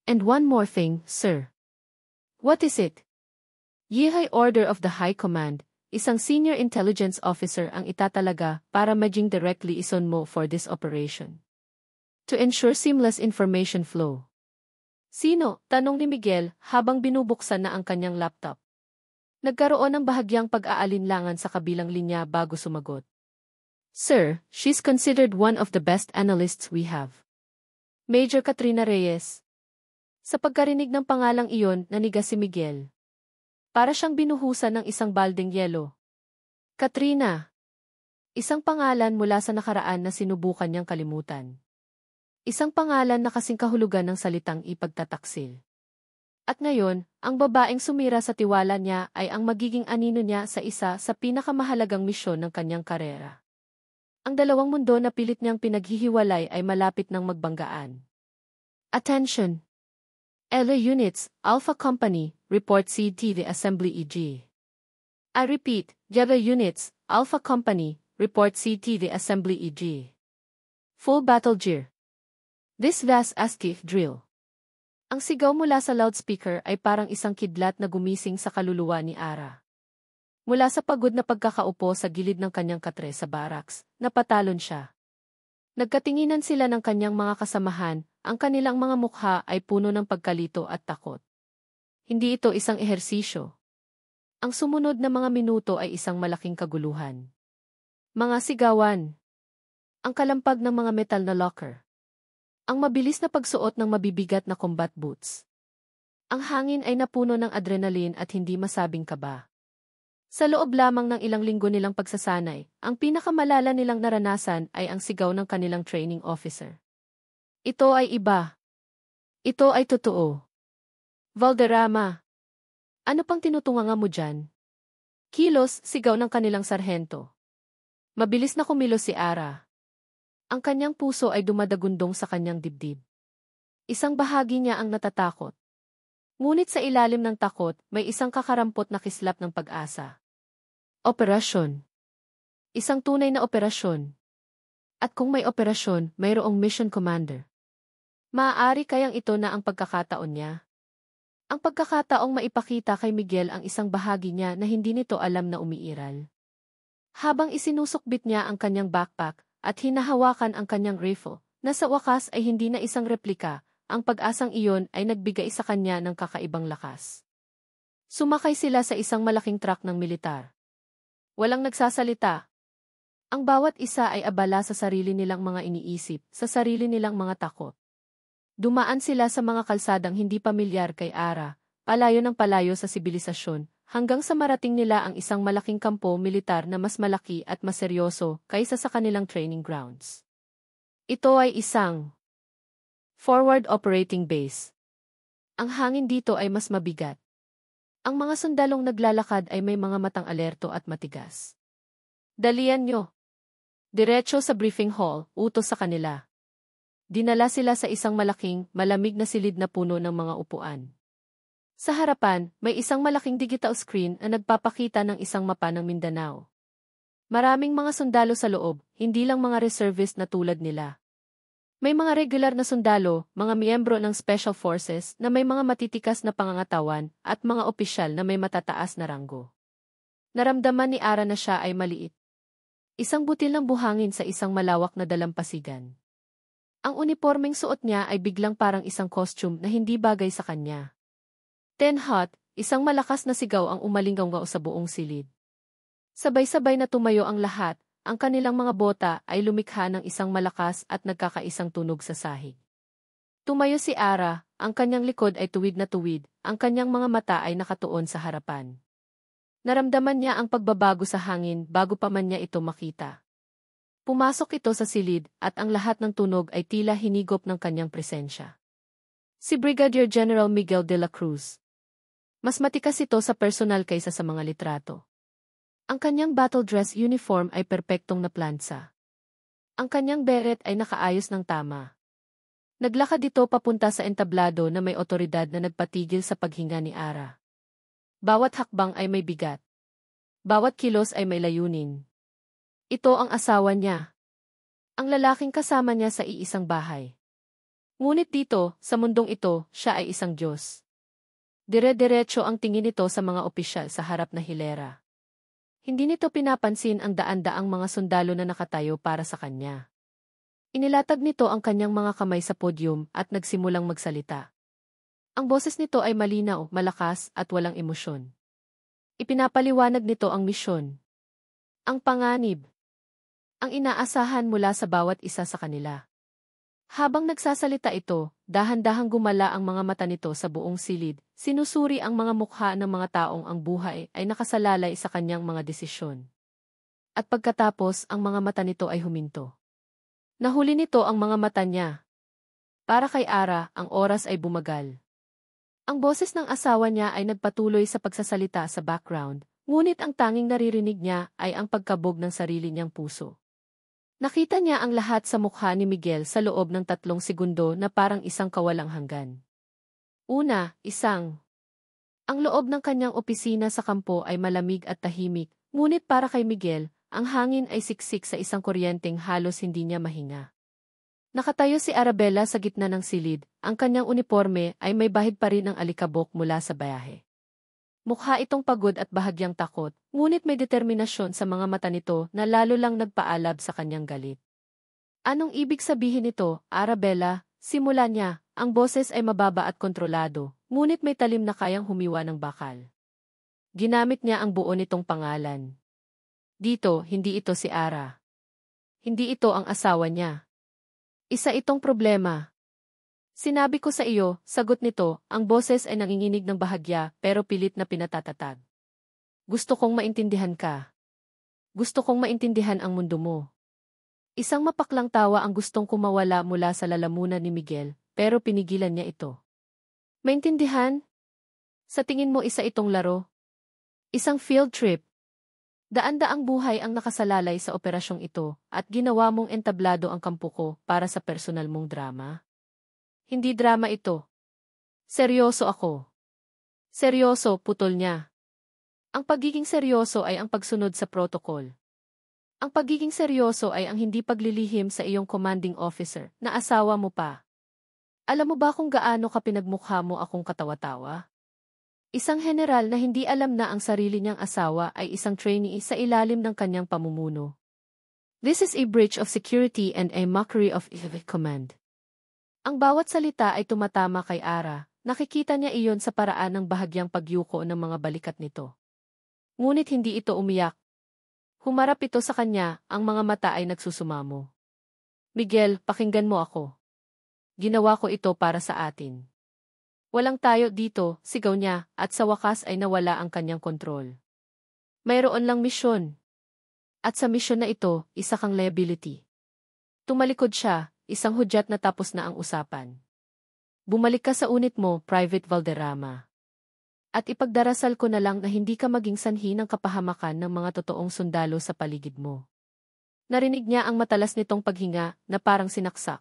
And one more thing, sir. What is it? High order of the High Command, isang senior intelligence officer ang itatalaga para maging directly ison mo for this operation. To ensure seamless information flow. Sino? Tanong ni Miguel habang binubuksan na ang kanyang laptop. Nagkaroon ng bahagyang pag-aalinlangan sa kabilang linya bago sumagot. Sir, she's considered one of the best analysts we have. Major Katrina Reyes. Sa pagkarinig ng pangalang iyon, nanigas si Miguel. Para siyang binuhusan ng isang baldeng yelo. Katrina. Isang pangalan mula sa nakaraan na sinubukan niyang kalimutan. Isang pangalan na kasing kahulugan ng salitang ipagtataksil. At ngayon, ang babaeng sumira sa tiwala niya ay ang magiging anino niya sa isa sa pinakamahalagang misyon ng kanyang karera. Ang dalawang mundo na pilit niyang pinaghihiwalay ay malapit ng magbanggaan. Attention! LA Units, Alpha Company, report CT the Assembly EG. I repeat, LA Units, Alpha Company, report CT the Assembly EG. Full battle gear. This vast ASCII drill. Ang sigaw mula sa loudspeaker ay parang isang kidlat na gumising sa kaluluwa ni Ara. Mula sa pagod na pagkakaupo sa gilid ng kanyang katre sa barracks, napatalon siya. Nagkatinginan sila ng kanyang mga kasamahan, ang kanilang mga mukha ay puno ng pagkalito at takot. Hindi ito isang ehersisyo. Ang sumunod na mga minuto ay isang malaking kaguluhan. Mga sigawan. Ang kalampag ng mga metal na locker. Ang mabilis na pagsuot ng mabibigat na combat boots. Ang hangin ay napuno ng adrenaline at hindi masabing kaba. Sa loob lamang ng ilang linggo nilang pagsasanay, ang pinakamalala nilang naranasan ay ang sigaw ng kanilang training officer. Ito ay iba. Ito ay totoo. Valderrama. Ano pang tinutunganga mo dyan? Kilos, sigaw ng kanilang sarhento. Mabilis na kumilos si Ara. Ang kanyang puso ay dumadagundong sa kanyang dibdib. Isang bahagi niya ang natatakot. Ngunit sa ilalim ng takot, may isang kakarampot na kislap ng pag-asa. Operasyon. Isang tunay na operasyon. At kung may operasyon, mayroong mission commander. Maaari kayang ito na ang pagkakataon niya. Ang pagkakataong maipakita kay Miguel ang isang bahagi niya na hindi nito alam na umiiral. Habang isinusukbit niya ang kanyang backpack, at hinahawakan ang kanyang rifle, na sa wakas ay hindi na isang replika, ang pag-asang iyon ay nagbigay sa kanya ng kakaibang lakas. Sumakay sila sa isang malaking truck ng militar. Walang nagsasalita. Ang bawat isa ay abala sa sarili nilang mga iniisip, sa sarili nilang mga takot. Dumaan sila sa mga kalsadang hindi pamilyar kay Ara, palayo ng palayo sa sibilisasyon, hanggang sa marating nila ang isang malaking kampo militar na mas malaki at mas seryoso kaysa sa kanilang training grounds. Ito ay isang forward operating base. Ang hangin dito ay mas mabigat. Ang mga sundalong naglalakad ay may mga matang alerto at matigas. Dalian nyo. Diretso sa briefing hall, utos sa kanila. Dinala sila sa isang malaking, malamig na silid na puno ng mga upuan. Sa harapan, may isang malaking digital screen na nagpapakita ng isang mapa ng Mindanao. Maraming mga sundalo sa loob, hindi lang mga reservist na tulad nila. May mga regular na sundalo, mga miyembro ng Special Forces na may mga matitikas na pangangatawan at mga opisyal na may matataas na ranggo. Naramdaman ni Ara na siya ay maliit. Isang butil ng buhangin sa isang malawak na dalampasigan. Ang unipormeng suot niya ay biglang parang isang costume na hindi bagay sa kanya. Ten hot, isang malakas na sigaw ang umalinggaw sa buong silid. Sabay-sabay na tumayo ang lahat, ang kanilang mga bota ay lumikha ng isang malakas at nagkakaisang tunog sa sahig. Tumayo si Ara, ang kanyang likod ay tuwid na tuwid, ang kanyang mga mata ay nakatuon sa harapan. Naramdaman niya ang pagbabago sa hangin bago pa man niya ito makita. Pumasok ito sa silid at ang lahat ng tunog ay tila hinigop ng kanyang presensya. Si Brigadier General Miguel de la Cruz. Mas matikas ito sa personal kaysa sa mga litrato. Ang kanyang battle dress uniform ay perpektong naplansa. Ang kanyang beret ay nakaayos ng tama. Naglakad ito papunta sa entablado na may otoridad na nagpatigil sa paghinga ni Ara. Bawat hakbang ay may bigat. Bawat kilos ay may layunin. Ito ang asawa niya. Ang lalaking kasama niya sa iisang bahay. Ngunit dito, sa mundong ito, siya ay isang Diyos. Dire-diretso ang tingin nito sa mga opisyal sa harap na hilera. Hindi nito pinapansin ang daan-daang mga sundalo na nakatayo para sa kanya. Inilatag nito ang kanyang mga kamay sa podyum at nagsimulang magsalita. Ang boses nito ay malinaw, malakas at walang emosyon. Ipinapaliwanag nito ang misyon. Ang panganib. Ang inaasahan mula sa bawat isa sa kanila. Habang nagsasalita ito, dahan-dahang gumala ang mga mata nito sa buong silid, sinusuri ang mga mukha ng mga taong ang buhay ay nakasalalay sa kanyang mga desisyon. At pagkatapos, ang mga mata nito ay huminto. Nahuli nito ang mga mata niya. Para kay Ara, ang oras ay bumagal. Ang boses ng asawa niya ay nagpatuloy sa pagsasalita sa background, ngunit ang tanging naririnig niya ay ang pagkabog ng sarili niyang puso. Nakita niya ang lahat sa mukha ni Miguel sa loob ng 3 segundo na parang isang kawalang hanggan. Una, ang loob ng kanyang opisina sa kampo ay malamig at tahimik, ngunit para kay Miguel, ang hangin ay siksik sa isang kuryenteng halos hindi niya mahinga. Nakatayo si Arabella sa gitna ng silid, ang kanyang uniforme ay may bahid pa rin ang alikabok mula sa bayahe. Mukha itong pagod at bahagyang takot, ngunit may determinasyon sa mga mata nito na lalo lang nagpaalab sa kanyang galit. Anong ibig sabihin nito, Arabella? Simula niya, ang boses ay mababa at kontrolado, ngunit may talim na kayang humiwa ng bakal. Ginamit niya ang buo nitong pangalan. Dito, hindi ito si Ara. Hindi ito ang asawa niya. Isa itong problema. Sinabi ko sa iyo, sagot nito, ang boses ay nanginginig ng bahagya pero pilit na pinatatatag. Gusto kong maintindihan ka. Gusto kong maintindihan ang mundo mo. Isang mapaklang tawa ang gustong kumawala mula sa lalamunan ni Miguel, pero pinigilan niya ito. Maintindihan? Sa tingin mo isa itong laro? Isang field trip? Daan-daang buhay ang nakasalalay sa operasyong ito at ginawa mong entablado ang kampo ko para sa personal mong drama? Hindi drama ito. Seryoso ako. Seryoso, putol niya. Ang pagiging seryoso ay ang pagsunod sa protocol. Ang pagiging seryoso ay ang hindi paglilihim sa iyong commanding officer na asawa mo pa. Alam mo ba kung gaano ka pinagmukha mo akong katawa-tawa? Isang general na hindi alam na ang sarili niyang asawa ay isang trainee sa ilalim ng kanyang pamumuno. This is a breach of security and a mockery of command. Ang bawat salita ay tumatama kay Ara, nakikita niya iyon sa paraan ng bahagyang pagyuko ng mga balikat nito. Ngunit hindi ito umiyak. Humarap ito sa kanya, ang mga mata ay nagsusumamo. Miguel, pakinggan mo ako. Ginawa ko ito para sa atin. Walang tayo dito, sigaw niya, at sa wakas ay nawala ang kanyang kontrol. Mayroon lang misyon. At sa misyon na ito, isa kang liability. Tumalikod siya, isang hudyat na tapos na ang usapan. Bumalik ka sa unit mo, Private Valderrama. At ipagdarasal ko na lang na hindi ka maging sanhi ng kapahamakan ng mga totoong sundalo sa paligid mo. Narinig niya ang matalas nitong paghinga na parang sinaksak.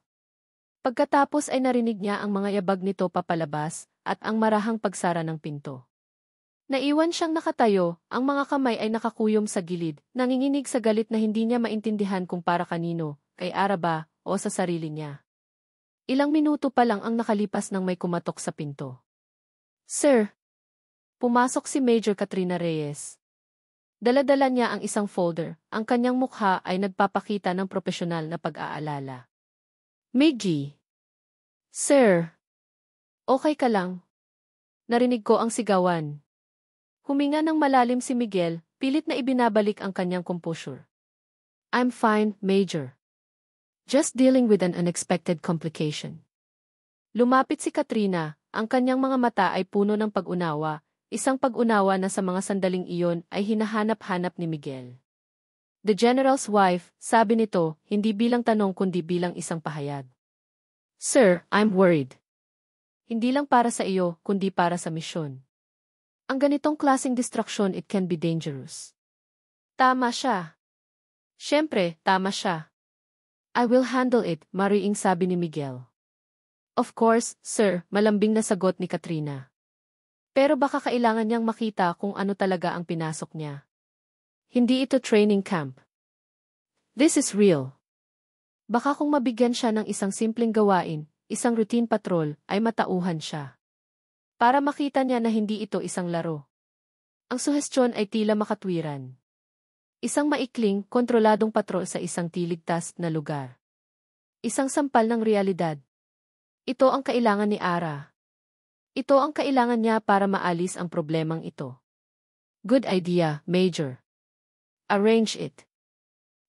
Pagkatapos ay narinig niya ang mga yabag nito papalabas at ang marahang pagsara ng pinto. Naiwan siyang nakatayo, ang mga kamay ay nakakuyom sa gilid, nanginginig sa galit na hindi niya maintindihan kung para kanino, kay Ara ba, o sa sarili niya. Ilang minuto pa lang ang nakalipas nang may kumatok sa pinto. Sir! Pumasok si Major Katrina Reyes. Dala-dala niya ang isang folder, ang kanyang mukha ay nagpapakita ng propesyonal na pag-aalala. Miggy! Sir! Okay ka lang? Narinig ko ang sigawan. Huminga ng malalim si Miguel, pilit na ibinabalik ang kanyang composure. I'm fine, Major. Just dealing with an unexpected complication. Lumapit si Katrina, ang kanyang mga mata ay puno ng pag-unawa, isang pag-unawa na sa mga sandaling iyon ay hinahanap-hanap ni Miguel. The General's wife, sabi nito, hindi bilang tanong kundi bilang isang pahayag. Sir, I'm worried. Hindi lang para sa iyo, kundi para sa misyon. Ang ganitong klaseng distraction, it can be dangerous. Tama siya. Siyempre, tama siya. I will handle it, mariing sabi ni Miguel. Of course, sir, malambing na sagot ni Katrina. Pero baka kailangan niyang makita kung ano talaga ang pinasok niya. Hindi ito training camp. This is real. Baka kung mabigyan siya ng isang simpleng gawain, isang routine patrol, ay matauhan siya. Para makita niya na hindi ito isang laro. Ang suhestyon ay tila makatwiran. Isang maikling, kontroladong patrol sa isang tiligtas na lugar. Isang sampal ng realidad. Ito ang kailangan ni Ara. Ito ang kailangan niya para maalis ang problemang ito. Good idea, Major. Arrange it.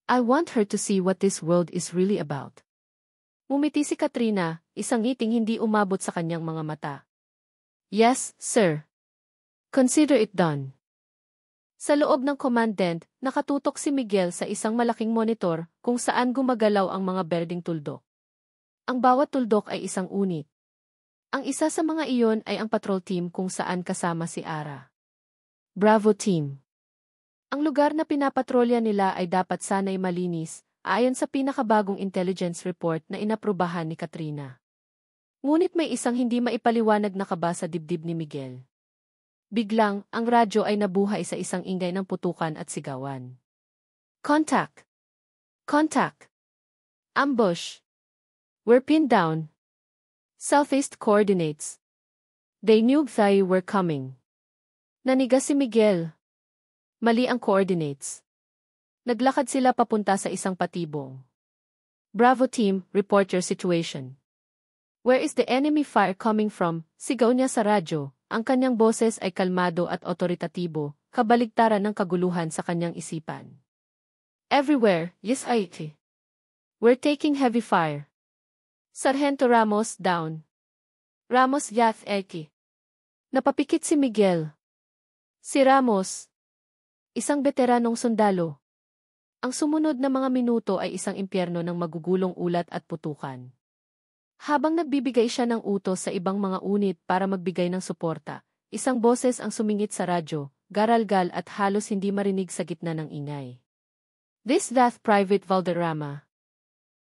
I want her to see what this world is really about. Ngumiti si Katrina, isang ngiting hindi umabot sa kanyang mga mata. Yes, sir. Consider it done. Sa loob ng commandant, nakatutok si Miguel sa isang malaking monitor kung saan gumagalaw ang mga berdeng tuldok. Ang bawat tuldok ay isang unit. Ang isa sa mga iyon ay ang patrol team kung saan kasama si Ara. Bravo team. Ang lugar na pinapatrolya nila ay dapat sana'y malinis, ayon sa pinakabagong intelligence report na inaprubahan ni Katrina. Ngunit may isang hindi maipaliwanag na kaba sa dibdib ni Miguel. Biglang, ang radyo ay nabuhay sa isang ingay ng putukan at sigawan. Contact! Contact! Ambush! We're pinned down. Southeast coordinates. They knew they were coming. Nanigas si Miguel. Mali ang coordinates. Naglakad sila papunta sa isang patibong. Bravo team, report your situation. Where is the enemy fire coming from? Sigaw niya sa radyo. Ang kanyang boses ay kalmado at otoritatibo, kabaligtaran ng kaguluhan sa kanyang isipan. Everywhere, yes I. We're taking heavy fire. Sargento Ramos down. Ramos yath eki. Napapikit si Miguel. Si Ramos. Isang veteranong sundalo. Ang sumunod na mga minuto ay isang impyerno ng magugulong ulat at putukan. Habang nagbibigay siya ng utos sa ibang mga unit para magbigay ng suporta, isang boses ang sumingit sa radyo, garalgal at halos hindi marinig sa gitna ng ingay. This that Private Valderrama.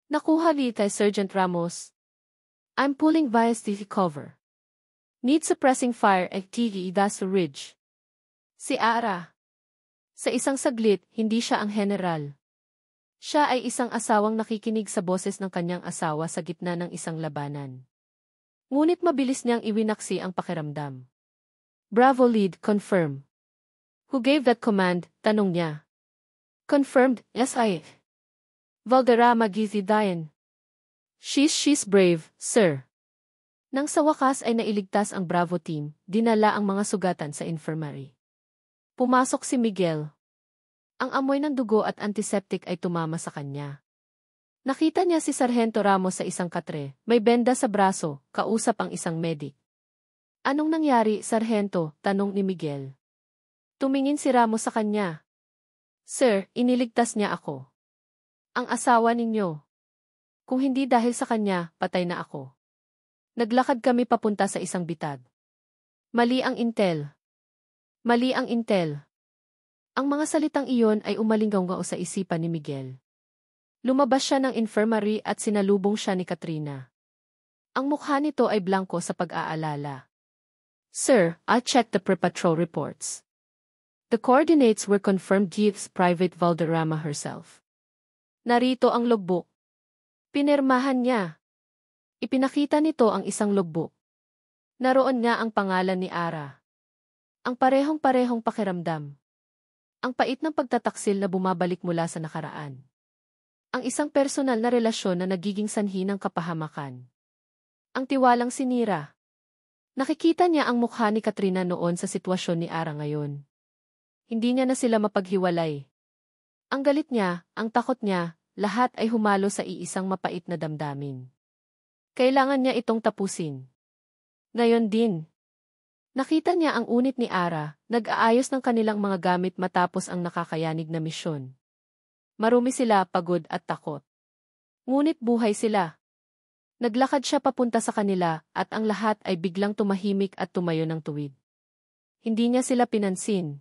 Nakuha ni kay Sergeant Ramos. I'm pulling via city cover. Need suppressing fire at Daso Ridge. Si Ara. Sa isang saglit, hindi siya ang general. Siya ay isang asawang nakikinig sa boses ng kanyang asawa sa gitna ng isang labanan. Ngunit mabilis niyang iwinaksi ang pakiramdam. Bravo lead, confirm. Who gave that command? Tanong niya. Confirmed, yes I. Valderrama Gizi Dayan. She's brave, sir. Nang sa wakas ay nailigtas ang Bravo team, dinala ang mga sugatan sa infirmary. Pumasok si Miguel. Ang amoy ng dugo at antiseptic ay tumama sa kanya. Nakita niya si Sargento Ramos sa isang katre, may benda sa braso, kausap ang isang medic. Anong nangyari, Sargento? Tanong ni Miguel. Tumingin si Ramos sa kanya. Sir, iniligtas niya ako. Ang asawa ninyo. Kung hindi dahil sa kanya, patay na ako. Naglakad kami papunta sa isang bitag. Mali ang intel. Mali ang intel. Ang mga salitang iyon ay umalinggaw sa isipan ni Miguel. Lumabas siya ng infirmary at sinalubong siya ni Katrina. Ang mukha nito ay blanko sa pag-aalala. Sir, I checked the pre-patrol reports. The coordinates were confirmed Gives Private Valderrama herself. Narito ang logbook. Pinirmahan niya. Ipinakita nito ang isang logbook. Naroon nga ang pangalan ni Ara. Ang parehong-parehong pakiramdam. Ang pait ng pagtataksil na bumabalik mula sa nakaraan. Ang isang personal na relasyon na nagiging sanhi ng kapahamakan. Ang tiwalang sinira. Nakikita niya ang mukha ni Katrina noon sa sitwasyon ni Ara ngayon. Hindi niya na sila mapaghiwalay. Ang galit niya, ang takot niya, lahat ay humalo sa iisang mapait na damdamin. Kailangan niya itong tapusin. Ngayon din. Nakita niya ang unit ni Ara, nag-aayos ng kanilang mga gamit matapos ang nakakayanig na misyon. Marumi sila, pagod at takot. Ngunit buhay sila. Naglakad siya papunta sa kanila at ang lahat ay biglang tumahimik at tumayo ng tuwid. Hindi niya sila pinansin.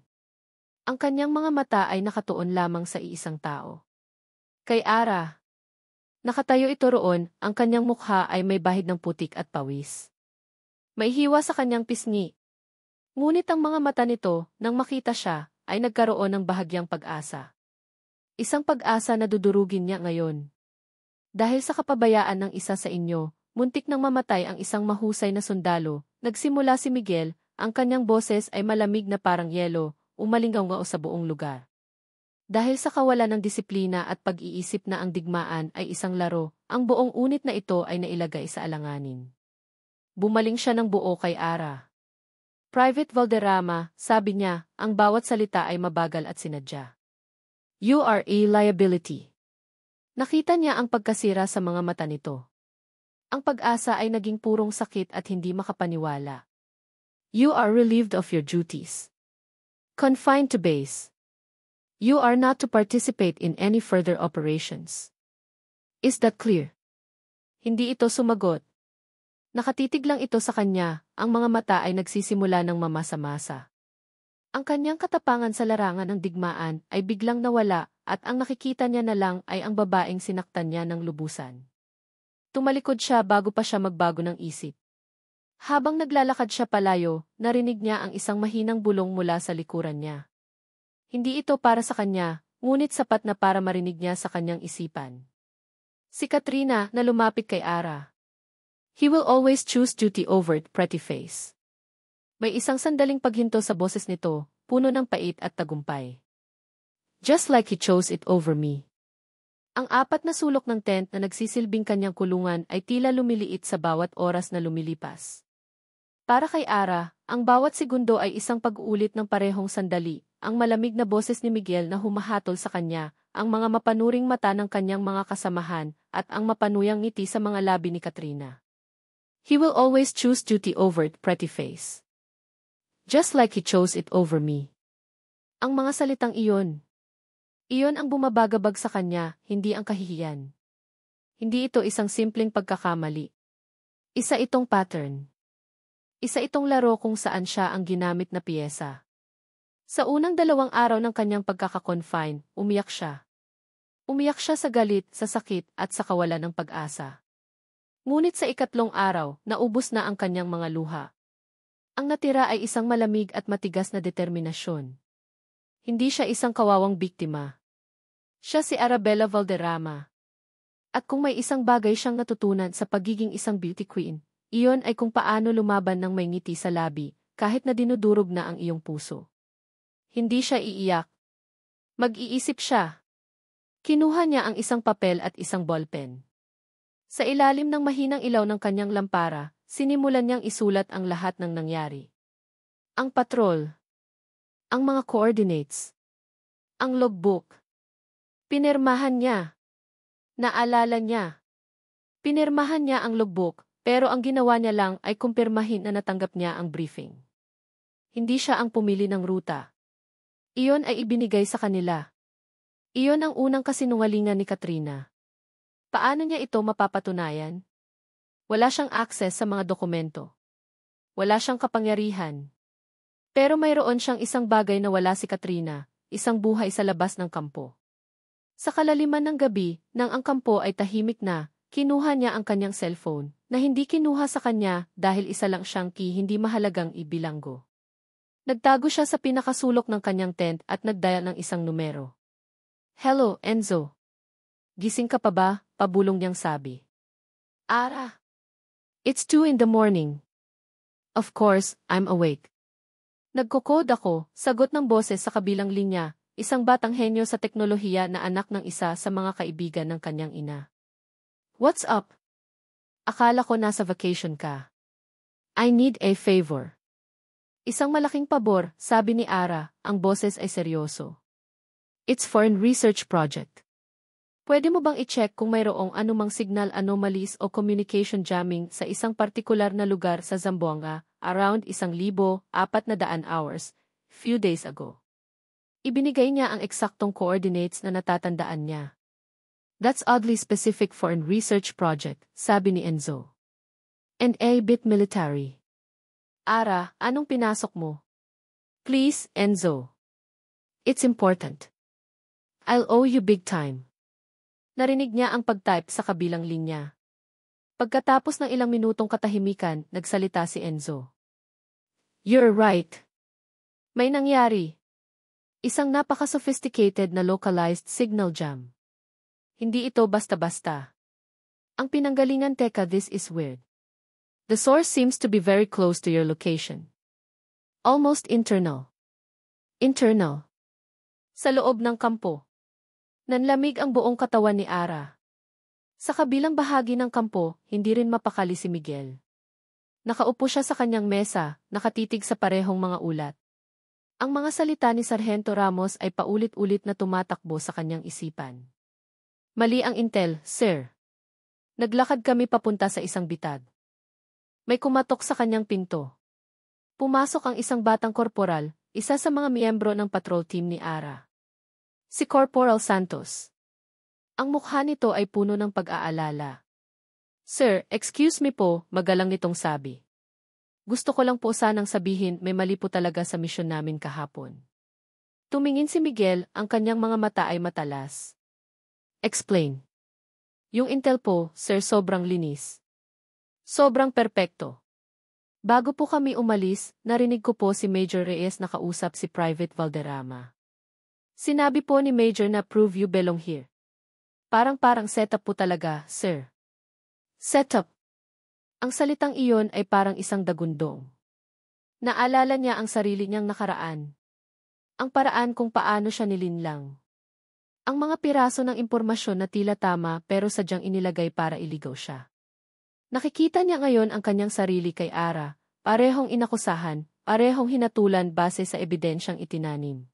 Ang kanyang mga mata ay nakatuon lamang sa iisang tao. Kay Ara. Nakatayo ito roon, ang kanyang mukha ay may bahid ng putik at pawis. May hiwa sa kanyang pisngi. Ngunit ang mga mata nito, nang makita siya, ay nagkaroon ng bahagyang pag-asa. Isang pag-asa na dudurugin niya ngayon. Dahil sa kapabayaan ng isa sa inyo, muntik nang mamatay ang isang mahusay na sundalo, nagsimula si Miguel, ang kanyang boses ay malamig na parang yelo, umalingaw-ngao sa buong lugar. Dahil sa kawalan ng disiplina at pag-iisip na ang digmaan ay isang laro, ang buong unit na ito ay nailagay sa alanganin. Bumaling siya ng buo kay Ara. Private Valderrama, sabi niya, ang bawat salita ay mabagal at sinadya. You are a liability. Nakita niya ang pagkasira sa mga mata nito. Ang pag-asa ay naging purong sakit at hindi makapaniwala. You are relieved of your duties. Confined to base. You are not to participate in any further operations. Is that clear? Hindi ito sumagot. Nakatitig lang ito sa kanya, ang mga mata ay nagsisimula ng mamasa-masa. Ang kanyang katapangan sa larangan ng digmaan ay biglang nawala at ang nakikita niya na lang ay ang babaeng sinaktan niya ng lubusan. Tumalikod siya bago pa siya magbago ng isip. Habang naglalakad siya palayo, narinig niya ang isang mahinang bulong mula sa likuran niya. Hindi ito para sa kanya, ngunit sapat na para marinig niya sa kanyang isipan. Si Katrina na lumapit kay Ara. He will always choose duty over pretty face. May isang sandaling paghinto sa boses nito, puno ng pait at tagumpay. Just like he chose it over me. Ang apat na sulok ng tent na nagsisilbing kanyang kulungan ay tila lumiliit sa bawat oras na lumilipas. Para kay Ara, ang bawat segundo ay isang pag-uulit ng parehong sandali, ang malamig na boses ni Miguel na humahatol sa kanya, ang mga mapanuring mata ng kanyang mga kasamahan, at ang mapanuyang ngiti sa mga labi ni Katrina. He will always choose duty over pretty face. Just like he chose it over me. Ang mga salitang iyon. Iyon ang bumabagabag sa kanya, hindi ang kahihiyan. Hindi ito isang simpleng pagkakamali. Isa itong pattern. Isa itong laro kung saan siya ang ginamit na piyesa. Sa unang 2 araw ng kanyang pagkakakonfine, umiyak siya. Umiyak siya sa galit, sa sakit, at sa kawalan ng pag-asa. Ngunit sa 3 araw, naubos na ang kanyang mga luha. Ang natira ay isang malamig at matigas na determinasyon. Hindi siya isang kawawang biktima. Siya si Arabella Valderrama. At kung may isang bagay siyang natutunan sa pagiging isang beauty queen, iyon ay kung paano lumaban ng may ngiti sa labi, kahit na dinudurog na ang iyong puso. Hindi siya iiyak. Mag-iisip siya. Kinuha niya ang isang papel at isang ballpen. Sa ilalim ng mahinang ilaw ng kanyang lampara, sinimulan niyang isulat ang lahat ng nangyari. Ang patrol. Ang mga coordinates. Ang logbook. Pinirmahan niya. Naalala niya. Pinirmahan niya ang logbook, pero ang ginawa niya lang ay kumpirmahin na natanggap niya ang briefing. Hindi siya ang pumili ng ruta. Iyon ay ibinigay sa kanila. Iyon ang unang kasinungalingan ni Katrina. Paano niya ito mapapatunayan? Wala siyang access sa mga dokumento. Wala siyang kapangyarihan. Pero mayroon siyang isang bagay na wala si Katrina, isang buhay sa labas ng kampo. Sa kalaliman ng gabi, nang ang kampo ay tahimik na, kinuha niya ang kanyang cellphone, na hindi kinuha sa kanya dahil isa lang siyang key hindi mahalagang ibilanggo. Nagtago siya sa pinakasulok ng kanyang tent at nagdial ng isang numero. Hello, Enzo. Gising ka pa ba? Pabulong niyang sabi. Ara. It's 2 in the morning. Of course, I'm awake. Nagko-code ako, sagot ng boses sa kabilang linya, isang batang henyo sa teknolohiya na anak ng isa sa mga kaibigan ng kanyang ina. What's up? Akala ko nasa vacation ka. I need a favor. Isang malaking pabor, sabi ni Ara, ang boses ay seryoso. It's for a research project. Pwede mo bang i-check kung mayroong anumang signal anomalies o communication jamming sa isang partikular na lugar sa Zamboanga, around 1,400 hours, few days ago. Ibinigay niya ang eksaktong coordinates na natatandaan niya. That's oddly specific for a research project, sabi ni Enzo. And a bit military. Ara, anong pinasok mo? Please, Enzo. It's important. I'll owe you big time. Narinig niya ang pag-type sa kabilang linya. Pagkatapos ng ilang minutong katahimikan, nagsalita si Enzo. You're right. May nangyari. Isang napaka-sophisticated na localized signal jam. Hindi ito basta-basta. Ang pinanggalingan, teka, this is weird. The source seems to be very close to your location. Almost internal. Internal. Sa loob ng kampo. Nanlamig ang buong katawan ni Ara. Sa kabilang bahagi ng kampo, hindi rin mapakali si Miguel. Nakaupo siya sa kanyang mesa, nakatitig sa parehong mga ulat. Ang mga salita ni Sargento Ramos ay paulit-ulit na tumatakbo sa kanyang isipan. Mali ang intel, sir. Naglakad kami papunta sa isang bitad. May kumatok sa kanyang pinto. Pumasok ang isang batang korporal, isa sa mga miyembro ng patrol team ni Ara. Si Corporal Santos. Ang mukha nito ay puno ng pag-aalala. Sir, excuse me po, magalang nitong sabi. Gusto ko lang po sanang sabihin may mali po talaga sa misyon namin kahapon. Tumingin si Miguel, ang kanyang mga mata ay matalas. Explain. Yung intel po, sir, sobrang linis. Sobrang perpekto. Bago po kami umalis, narinig ko po si Major Reyes na kausap si Private Valderrama. Sinabi po ni Major na prove you belong here. Parang setup po talaga, sir. Setup. Ang salitang iyon ay parang isang dagundong. Naalala niya ang sarili niyang nakaraan. Ang paraan kung paano siya nilinlang. Ang mga piraso ng impormasyon na tila tama pero sadyang inilagay para iligaw siya. Nakikita niya ngayon ang kanyang sarili kay Ara, parehong inakusahan, parehong hinatulan base sa ebidensyang itinanim.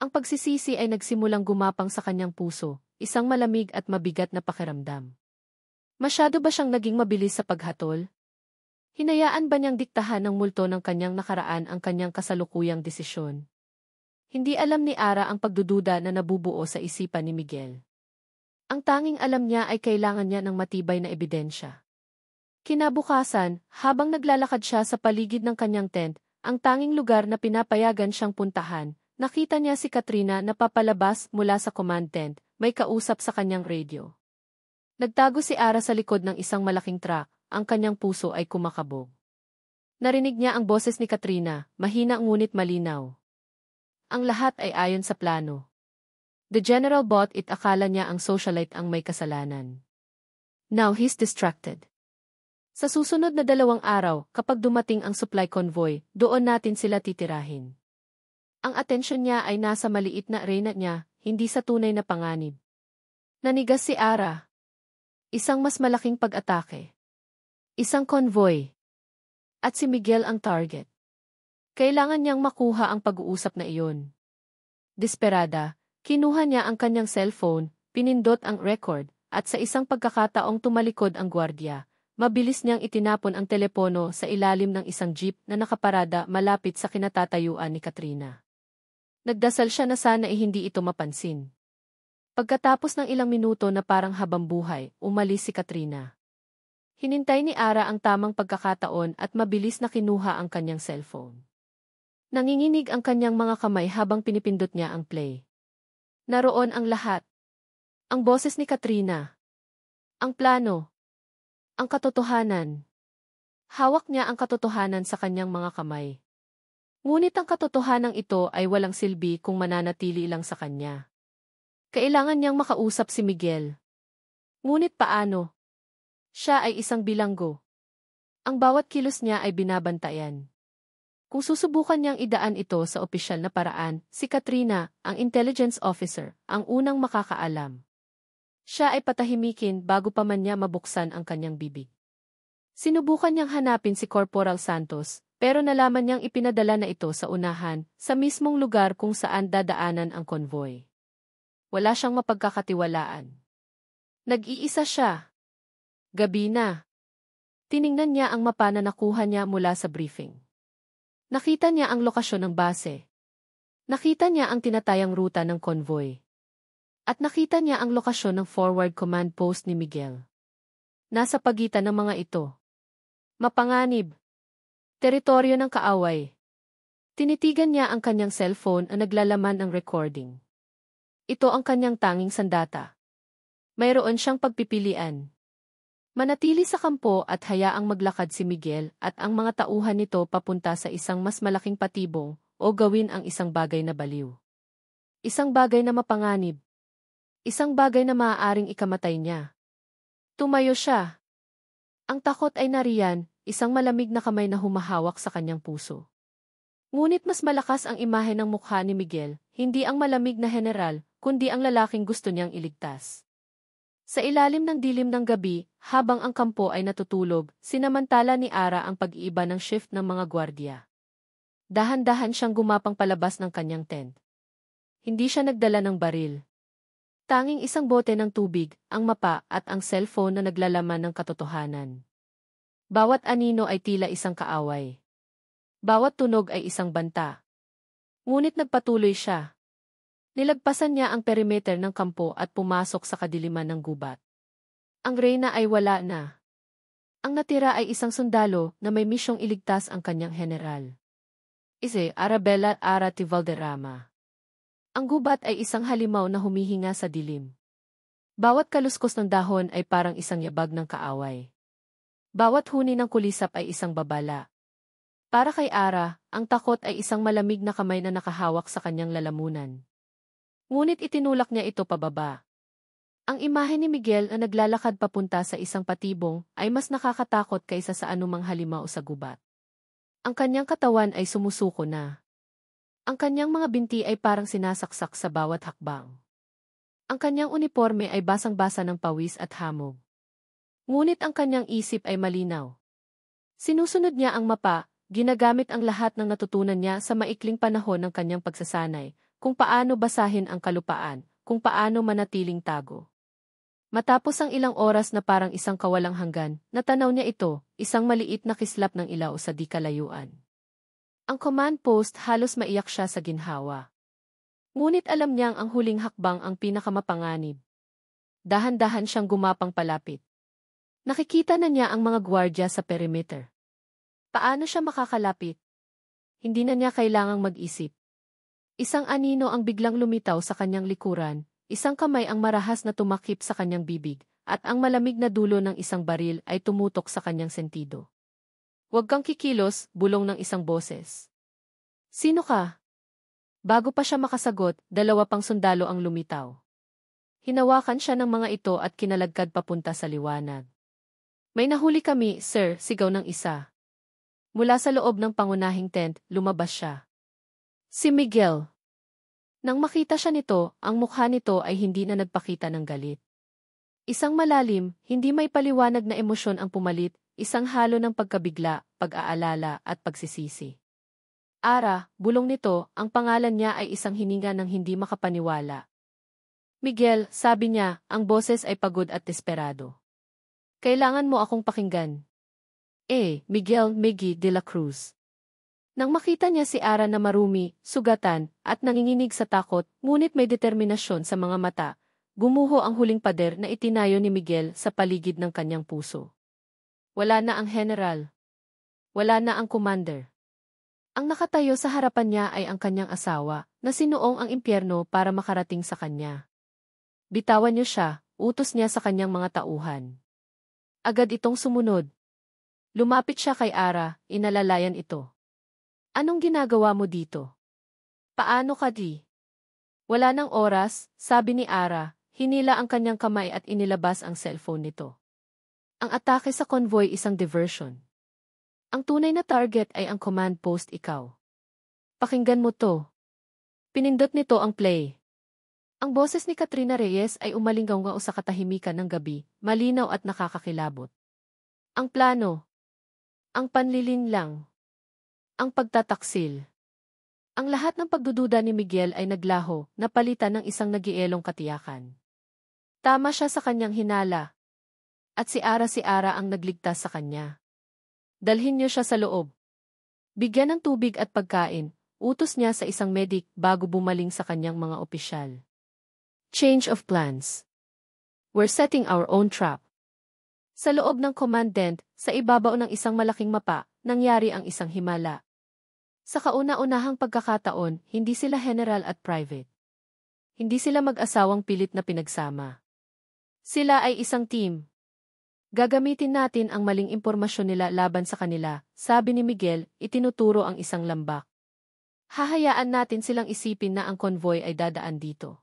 Ang pagsisisi ay nagsimulang gumapang sa kanyang puso, isang malamig at mabigat na pakiramdam. Masyado ba siyang naging mabilis sa paghatol? Hinayaan ba niyang diktahan ng multo ng kanyang nakaraan ang kanyang kasalukuyang desisyon? Hindi alam ni Ara ang pagdududa na nabubuo sa isipan ni Miguel. Ang tanging alam niya ay kailangan niya ng matibay na ebidensya. Kinabukasan, habang naglalakad siya sa paligid ng kanyang tent, ang tanging lugar na pinapayagan siyang puntahan, nakita niya si Katrina na papalabas mula sa command tent, may kausap sa kanyang radio. Nagtago si Ara sa likod ng isang malaking truck, ang kanyang puso ay kumakabog. Narinig niya ang boses ni Katrina, mahina ngunit malinaw. Ang lahat ay ayon sa plano. The general bought it, akala niya ang socialite ang may kasalanan. Now he's distracted. Sa susunod na 2 araw, kapag dumating ang supply convoy, doon natin sila titirahin. Ang atensyon niya ay nasa maliit na arena niya, hindi sa tunay na panganib. Nanigas si Ara. Isang mas malaking pag-atake. Isang convoy. At si Miguel ang target. Kailangan niyang makuha ang pag-uusap na iyon. Desperada, kinuha niya ang kanyang cellphone, pinindot ang record, at sa isang pagkakataong tumalikod ang gwardiya, mabilis niyang itinapon ang telepono sa ilalim ng isang jeep na nakaparada malapit sa kinatatayuan ni Katrina. Nagdasal siya na sana hindi ito mapansin. Pagkatapos ng ilang minuto na parang habambuhay, umalis si Katrina. Hinintay ni Ara ang tamang pagkakataon at mabilis na kinuha ang kanyang cellphone. Nanginginig ang kanyang mga kamay habang pinipindot niya ang play. Naroon ang lahat. Ang boses ni Katrina. Ang plano. Ang katotohanan. Hawak niya ang katotohanan sa kanyang mga kamay. Ngunit ang katotohanan ito ay walang silbi kung mananatili lang sa kanya. Kailangan niyang makausap si Miguel. Ngunit paano? Siya ay isang bilanggo. Ang bawat kilos niya ay binabantayan. Kung susubukan niyang idaan ito sa opisyal na paraan, si Katrina, ang intelligence officer, ang unang makakaalam. Siya ay patahimikin bago pa man niya mabuksan ang kanyang bibig. Sinubukan niyang hanapin si Corporal Santos, pero nalaman niyang ipinadala na ito sa unahan, sa mismong lugar kung saan dadaanan ang konvoy. Wala siyang mapagkakatiwalaan. Nag-iisa siya. Gabi na. Tiningnan niya ang mapa na nakuha niya mula sa briefing. Nakita niya ang lokasyon ng base. Nakita niya ang tinatayang ruta ng konvoy. At nakita niya ang lokasyon ng forward command post ni Miguel. Nasa pagitan ng mga ito. Mapanganib. Teritoryo ng kaaway. Tinitigan niya ang kanyang cellphone na naglalaman ng recording. Ito ang kanyang tanging sandata. Mayroon siyang pagpipilian. Manatili sa kampo at hayaang maglakad si Miguel at ang mga tauhan nito papunta sa isang mas malaking patibong o gawin ang isang bagay na baliw. Isang bagay na mapanganib. Isang bagay na maaaring ikamatay niya. Tumayo siya. Ang takot ay nariyan, isang malamig na kamay na humahawak sa kanyang puso. Ngunit mas malakas ang imahe ng mukha ni Miguel, hindi ang malamig na general, kundi ang lalaking gusto niyang iligtas. Sa ilalim ng dilim ng gabi, habang ang kampo ay natutulog, sinamantala ni Ara ang pag-iiba ng shift ng mga gwardiya. Dahan-dahan siyang gumapang palabas ng kanyang tent. Hindi siya nagdala ng baril. Tanging isang bote ng tubig, ang mapa at ang cellphone na naglalaman ng katotohanan. Bawat anino ay tila isang kaaway. Bawat tunog ay isang banta. Ngunit nagpatuloy siya. Nilagpasan niya ang perimeter ng kampo at pumasok sa kadiliman ng gubat. Ang reyna ay wala na. Ang natira ay isang sundalo na may misyong iligtas ang kanyang general. Arabella Arati Valderrama. Ang gubat ay isang halimaw na humihinga sa dilim. Bawat kaluskos ng dahon ay parang isang yabag ng kaaway. Bawat huni ng kulisap ay isang babala. Para kay Ara, ang takot ay isang malamig na kamay na nakahawak sa kanyang lalamunan. Ngunit itinulak niya ito pababa. Ang imahe ni Miguel na naglalakad papunta sa isang patibong ay mas nakakatakot kaysa sa anumang halimaw sa gubat. Ang kanyang katawan ay sumusuko na. Ang kanyang mga binti ay parang sinasaksak sa bawat hakbang. Ang kanyang uniforme ay basang-basa ng pawis at hamog. Ngunit ang kanyang isip ay malinaw. Sinusunod niya ang mapa, ginagamit ang lahat ng natutunan niya sa maikling panahon ng kanyang pagsasanay, kung paano basahin ang kalupaan, kung paano manatiling tago. Matapos ang ilang oras na parang isang kawalang hanggan, natanaw niya ito, isang maliit na kislap ng ilaw sa di kalayuan. Ang command post halos maiyak siya sa ginhawa. Ngunit alam niyang ang huling hakbang ang pinakamapanganib. Dahan-dahan siyang gumapang palapit. Nakikita na niya ang mga gwardya sa perimeter. Paano siya makakalapit? Hindi na niya kailangang mag-isip. Isang anino ang biglang lumitaw sa kanyang likuran, isang kamay ang marahas na tumakip sa kanyang bibig, at ang malamig na dulo ng isang baril ay tumutok sa kanyang sentido. Huwag kang kikilos, bulong ng isang boses. Sino ka? Bago pa siya makasagot, dalawa pang sundalo ang lumitaw. Hinawakan siya ng mga ito at kinalagkad papunta sa liwanag. May nahuli kami, sir, sigaw ng isa. Mula sa loob ng pangunahing tent, lumabas siya. Si Miguel. Nang makita siya nito, ang mukha nito ay hindi na nagpakita ng galit. Isang malalim, hindi may paliwanag na emosyon ang pumalit, isang halo ng pagkabigla, pag-aalala at pagsisisi. Ara, bulong nito, ang pangalan niya ay isang hininga ng hindi makapaniwala. Miguel, sabi niya, ang boses ay pagod at desperado. Kailangan mo akong pakinggan. Miguel Miggy de la Cruz. Nang makita niya si Ara na marumi, sugatan, at nanginginig sa takot, ngunit may determinasyon sa mga mata, gumuho ang huling pader na itinayo ni Miguel sa paligid ng kanyang puso. Wala na ang general. Wala na ang commander. Ang nakatayo sa harapan niya ay ang kanyang asawa, na sinuong ang impyerno para makarating sa kanya. Bitawan niyo siya, utos niya sa kanyang mga tauhan. Agad itong sumunod. Lumapit siya kay Ara, inalalayan ito. Anong ginagawa mo dito? Paano ka di? Wala nang oras, sabi ni Ara, hinila ang kanyang kamay at inilabas ang cellphone nito. Ang atake sa convoy isang diversion. Ang tunay na target ay ang command post ikaw. Pakinggan mo to. Pinindot nito ang play. Ang boses ni Katrina Reyes ay umalinggaw sa katahimikan ng gabi, malinaw at nakakakilabot. Ang plano. Ang panlilinlang. Ang pagtataksil. Ang lahat ng pagdududa ni Miguel ay naglaho, napalitan ng isang nagielong katiyakan. Tama siya sa kanyang hinala. At si Ara ang nagligtas sa kanya. Dalhin niyo siya sa loob. Bigyan ng tubig at pagkain, utos niya sa isang medic bago bumaling sa kanyang mga opisyal. Change of plans. We're setting our own trap. Sa loob ng commandant, sa ibabaw ng isang malaking mapa, nangyari ang isang himala. Sa kauna-unahang pagkakataon, hindi sila general at private. Hindi sila mag-asawang pilit na pinagsama. Sila ay isang team. Gagamitin natin ang maling impormasyon nila laban sa kanila, sabi ni Miguel, itinuturo ang isang lambak. Hahayaan natin silang isipin na ang convoy ay dadaan dito.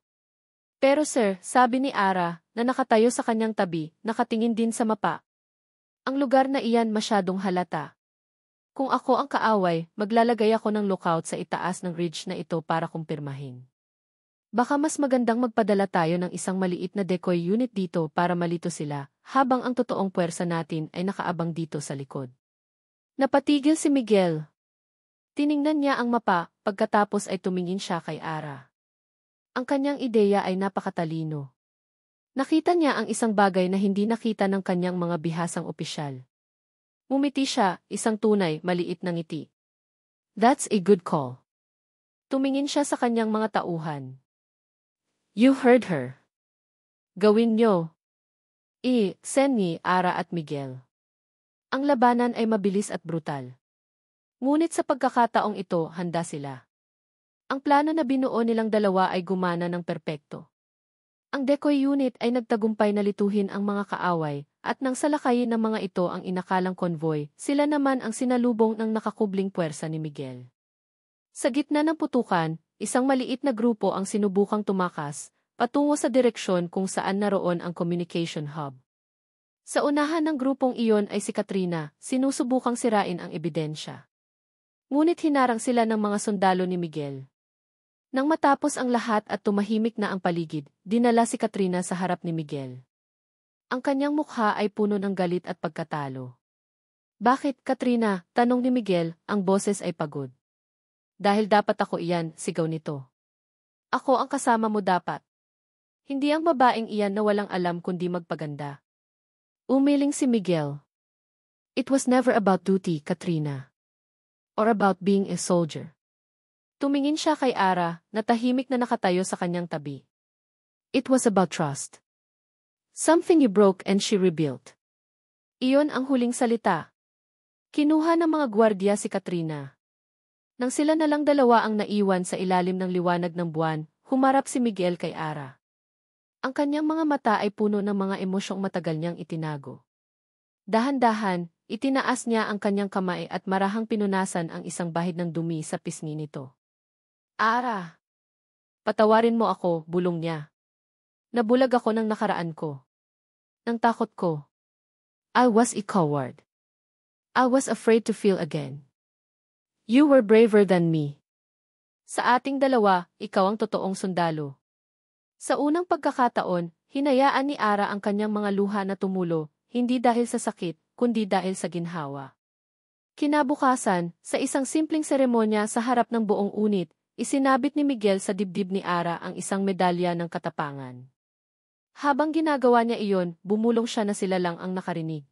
Pero sir, sabi ni Ara, na nakatayo sa kanyang tabi, nakatingin din sa mapa. Ang lugar na iyan masyadong halata. Kung ako ang kaaway, maglalagay ako ng lookout sa itaas ng ridge na ito para kumpirmahin. Baka mas magandang magpadala tayo ng isang maliit na decoy unit dito para malito sila, habang ang totoong puwersa natin ay nakaabang dito sa likod. Napatigil si Miguel. Tiningnan niya ang mapa, pagkatapos ay tumingin siya kay Ara. Ang kanyang ideya ay napakatalino. Nakita niya ang isang bagay na hindi nakita ng kanyang mga bihasang opisyal. Ngumiti siya, isang tunay, maliit na ngiti. That's a good call. Tumingin siya sa kanyang mga tauhan. You heard her. Gawin niyo. Senny, Ara at Miguel. Ang labanan ay mabilis at brutal. Ngunit sa pagkakataong ito, handa sila. Ang plano na binuo nilang dalawa ay gumana ng perpekto. Ang decoy unit ay nagtagumpay na lituhin ang mga kaaway, at nang salakayin ng mga ito ang inakalang konvoy, sila naman ang sinalubong ng nakakubling puwersa ni Miguel. Sa gitna ng putukan, isang maliit na grupo ang sinubukang tumakas, patungo sa direksyon kung saan naroon ang communication hub. Sa unahan ng grupong iyon ay si Katrina, sinusubukang sirain ang ebidensya. Ngunit hinarang sila ng mga sundalo ni Miguel. Nang matapos ang lahat at tumahimik na ang paligid, dinala si Katrina sa harap ni Miguel. Ang kanyang mukha ay puno ng galit at pagkatalo. Bakit, Katrina? Tanong ni Miguel, ang boses ay pagod. Dahil dapat ako iyan, sigaw nito. Ako ang kasama mo dapat. Hindi ang babaeng iyan na walang alam kundi magpaganda. Umiling si Miguel. It was never about duty, Katrina. Or about being a soldier. Tumingin siya kay Ara, na tahimik na nakatayo sa kanyang tabi. It was about trust. Something you broke and she rebuilt. Iyon ang huling salita. Kinuha ng mga gwardiya si Katrina. Nang sila na lang dalawa ang naiwan sa ilalim ng liwanag ng buwan, humarap si Miguel kay Ara. Ang kanyang mga mata ay puno ng mga emosyong matagal niyang itinago. Dahan-dahan, itinaas niya ang kanyang kamay at marahang pinunasan ang isang bahid ng dumi sa pisngi nito. Ara! Patawarin mo ako, bulong niya. Nabulag ako ng nakaraan ko. Nang takot ko. I was a coward. I was afraid to feel again. You were braver than me. Sa ating dalawa, ikaw ang totoong sundalo. Sa unang pagkakataon, hinayaan ni Ara ang kanyang mga luha na tumulo, hindi dahil sa sakit, kundi dahil sa ginhawa. Kinabukasan, sa isang simpleng seremonya sa harap ng buong unit, isinabit ni Miguel sa dibdib ni Ara ang isang medalya ng katapangan. Habang ginagawa niya iyon, bumulong siya na sila lang ang nakarinig.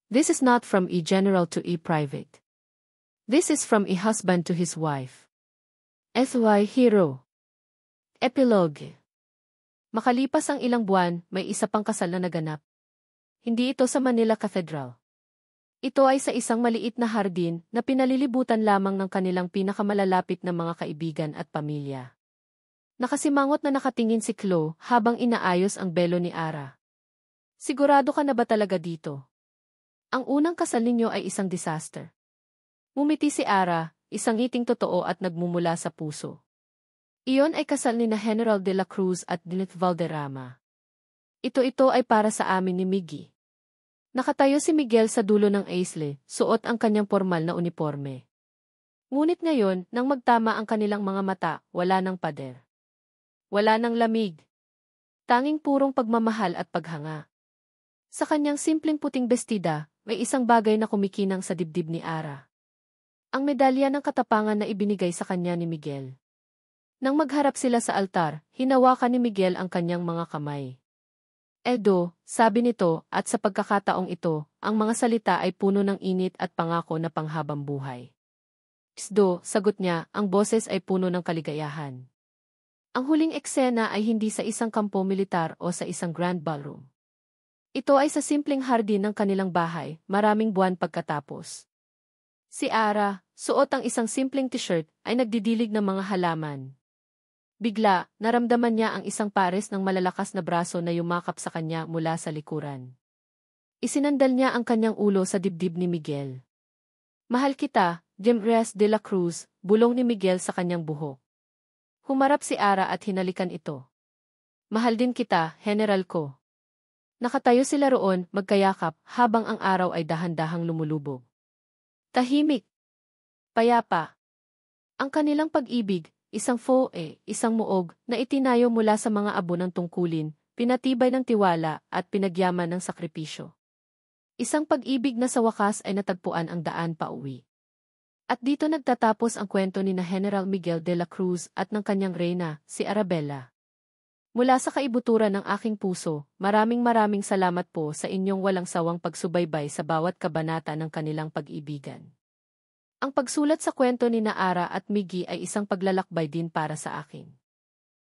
This is not from a general to a private. This is from a husband to his wife. SY Hero. Epilogue. Makalipas ang ilang buwan, may isa pang kasal na naganap. Hindi ito sa Manila Cathedral. Ito ay sa isang maliit na hardin na pinalilibutan lamang ng kanilang pinakamalalapit na mga kaibigan at pamilya. Nakasimangot na nakatingin si Chloe habang inaayos ang belo ni Ara. Sigurado ka na ba talaga dito? Ang unang kasal ninyo ay isang disaster. Ngumiti si Ara, isang ngiting totoo at nagmumula sa puso. Iyon ay kasal ni na General de la Cruz at Dinit Valderrama. Ito ay para sa amin ni Miggy. Nakatayo si Miguel sa dulo ng aisle, suot ang kanyang formal na uniforme. Ngunit ngayon, nang magtama ang kanilang mga mata, wala ng pader. Wala ng lamig. Tanging purong pagmamahal at paghanga. Sa kanyang simpleng puting bestida, may isang bagay na kumikinang sa dibdib ni Ara. Ang medalya ng katapangan na ibinigay sa kanya ni Miguel. Nang magharap sila sa altar, hinawakan ni Miguel ang kanyang mga kamay. Edo, sabi nito, at sa pagkakataong ito, ang mga salita ay puno ng init at pangako na panghabang buhay. Isdo, sagot niya, ang boses ay puno ng kaligayahan. Ang huling eksena ay hindi sa isang kampo militar o sa isang grand ballroom. Ito ay sa simpleng hardin ng kanilang bahay, maraming buwan pagkatapos. Si Ara, suot ang isang simpleng t-shirt, ay nagdidilig ng mga halaman. Bigla, naramdaman niya ang isang pares ng malalakas na braso na yumakap sa kanya mula sa likuran. Isinandal niya ang kanyang ulo sa dibdib ni Miguel. Mahal kita, Jemres de la Cruz, bulong ni Miguel sa kanyang buhok. Humarap si Ara at hinalikan ito. Mahal din kita, General ko. Nakatayo sila roon, magkayakap, habang ang araw ay dahan-dahang lumulubog. Tahimik. Payapa. Ang kanilang pag-ibig, isang isang muog, na itinayo mula sa mga abo ng tungkulin, pinatibay ng tiwala, at pinagyaman ng sakripisyo. Isang pag-ibig na sa wakas ay natagpuan ang daan pauwi. At dito nagtatapos ang kwento ni na General Miguel de la Cruz at ng kanyang reyna, si Arabella. Mula sa kaibuturan ng aking puso, maraming salamat po sa inyong walang sawang pagsubaybay sa bawat kabanata ng kanilang pag-ibigan. Ang pagsulat sa kwento ni Ara at Miggy ay isang paglalakbay din para sa akin.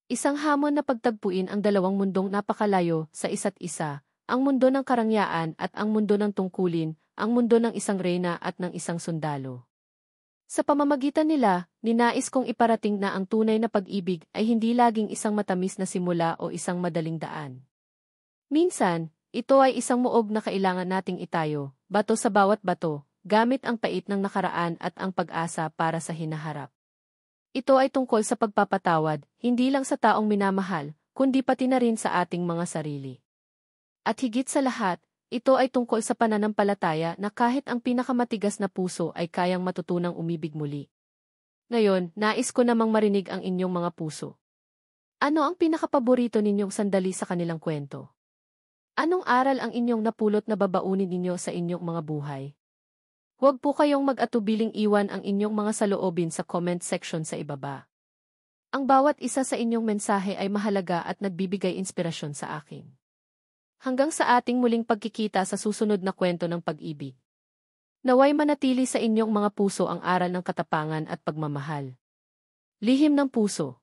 Isang hamon na pagtagpuin ang dalawang mundong napakalayo sa isa't isa, ang mundo ng karangyaan at ang mundo ng tungkulin, ang mundo ng isang reyna at ng isang sundalo. Sa pamamagitan nila, ninais kong iparating na ang tunay na pag-ibig ay hindi laging isang matamis na simula o isang madaling daan. Minsan, ito ay isang muog na kailangan nating itayo, bato sa bawat bato, gamit ang pait ng nakaraan at ang pag-asa para sa hinaharap. Ito ay tungkol sa pagpapatawad, hindi lang sa taong minamahal, kundi pati na rin sa ating mga sarili. At higit sa lahat, ito ay tungkol sa pananampalataya na kahit ang pinakamatigas na puso ay kayang matutunang umibig muli. Ngayon, nais ko namang marinig ang inyong mga puso. Ano ang pinakapaborito ninyong sandali sa kanilang kwento? Anong aral ang inyong napulot na babaunin ninyo sa inyong mga buhay? Huwag po kayong mag-atubiling iwan ang inyong mga saloobin sa comment section sa ibaba. Ang bawat isa sa inyong mensahe ay mahalaga at nagbibigay inspirasyon sa akin. Hanggang sa ating muling pagkikita sa susunod na kwento ng pag-ibig. Naway manatili sa inyong mga puso ang aral ng katapangan at pagmamahal. Lihim ng puso.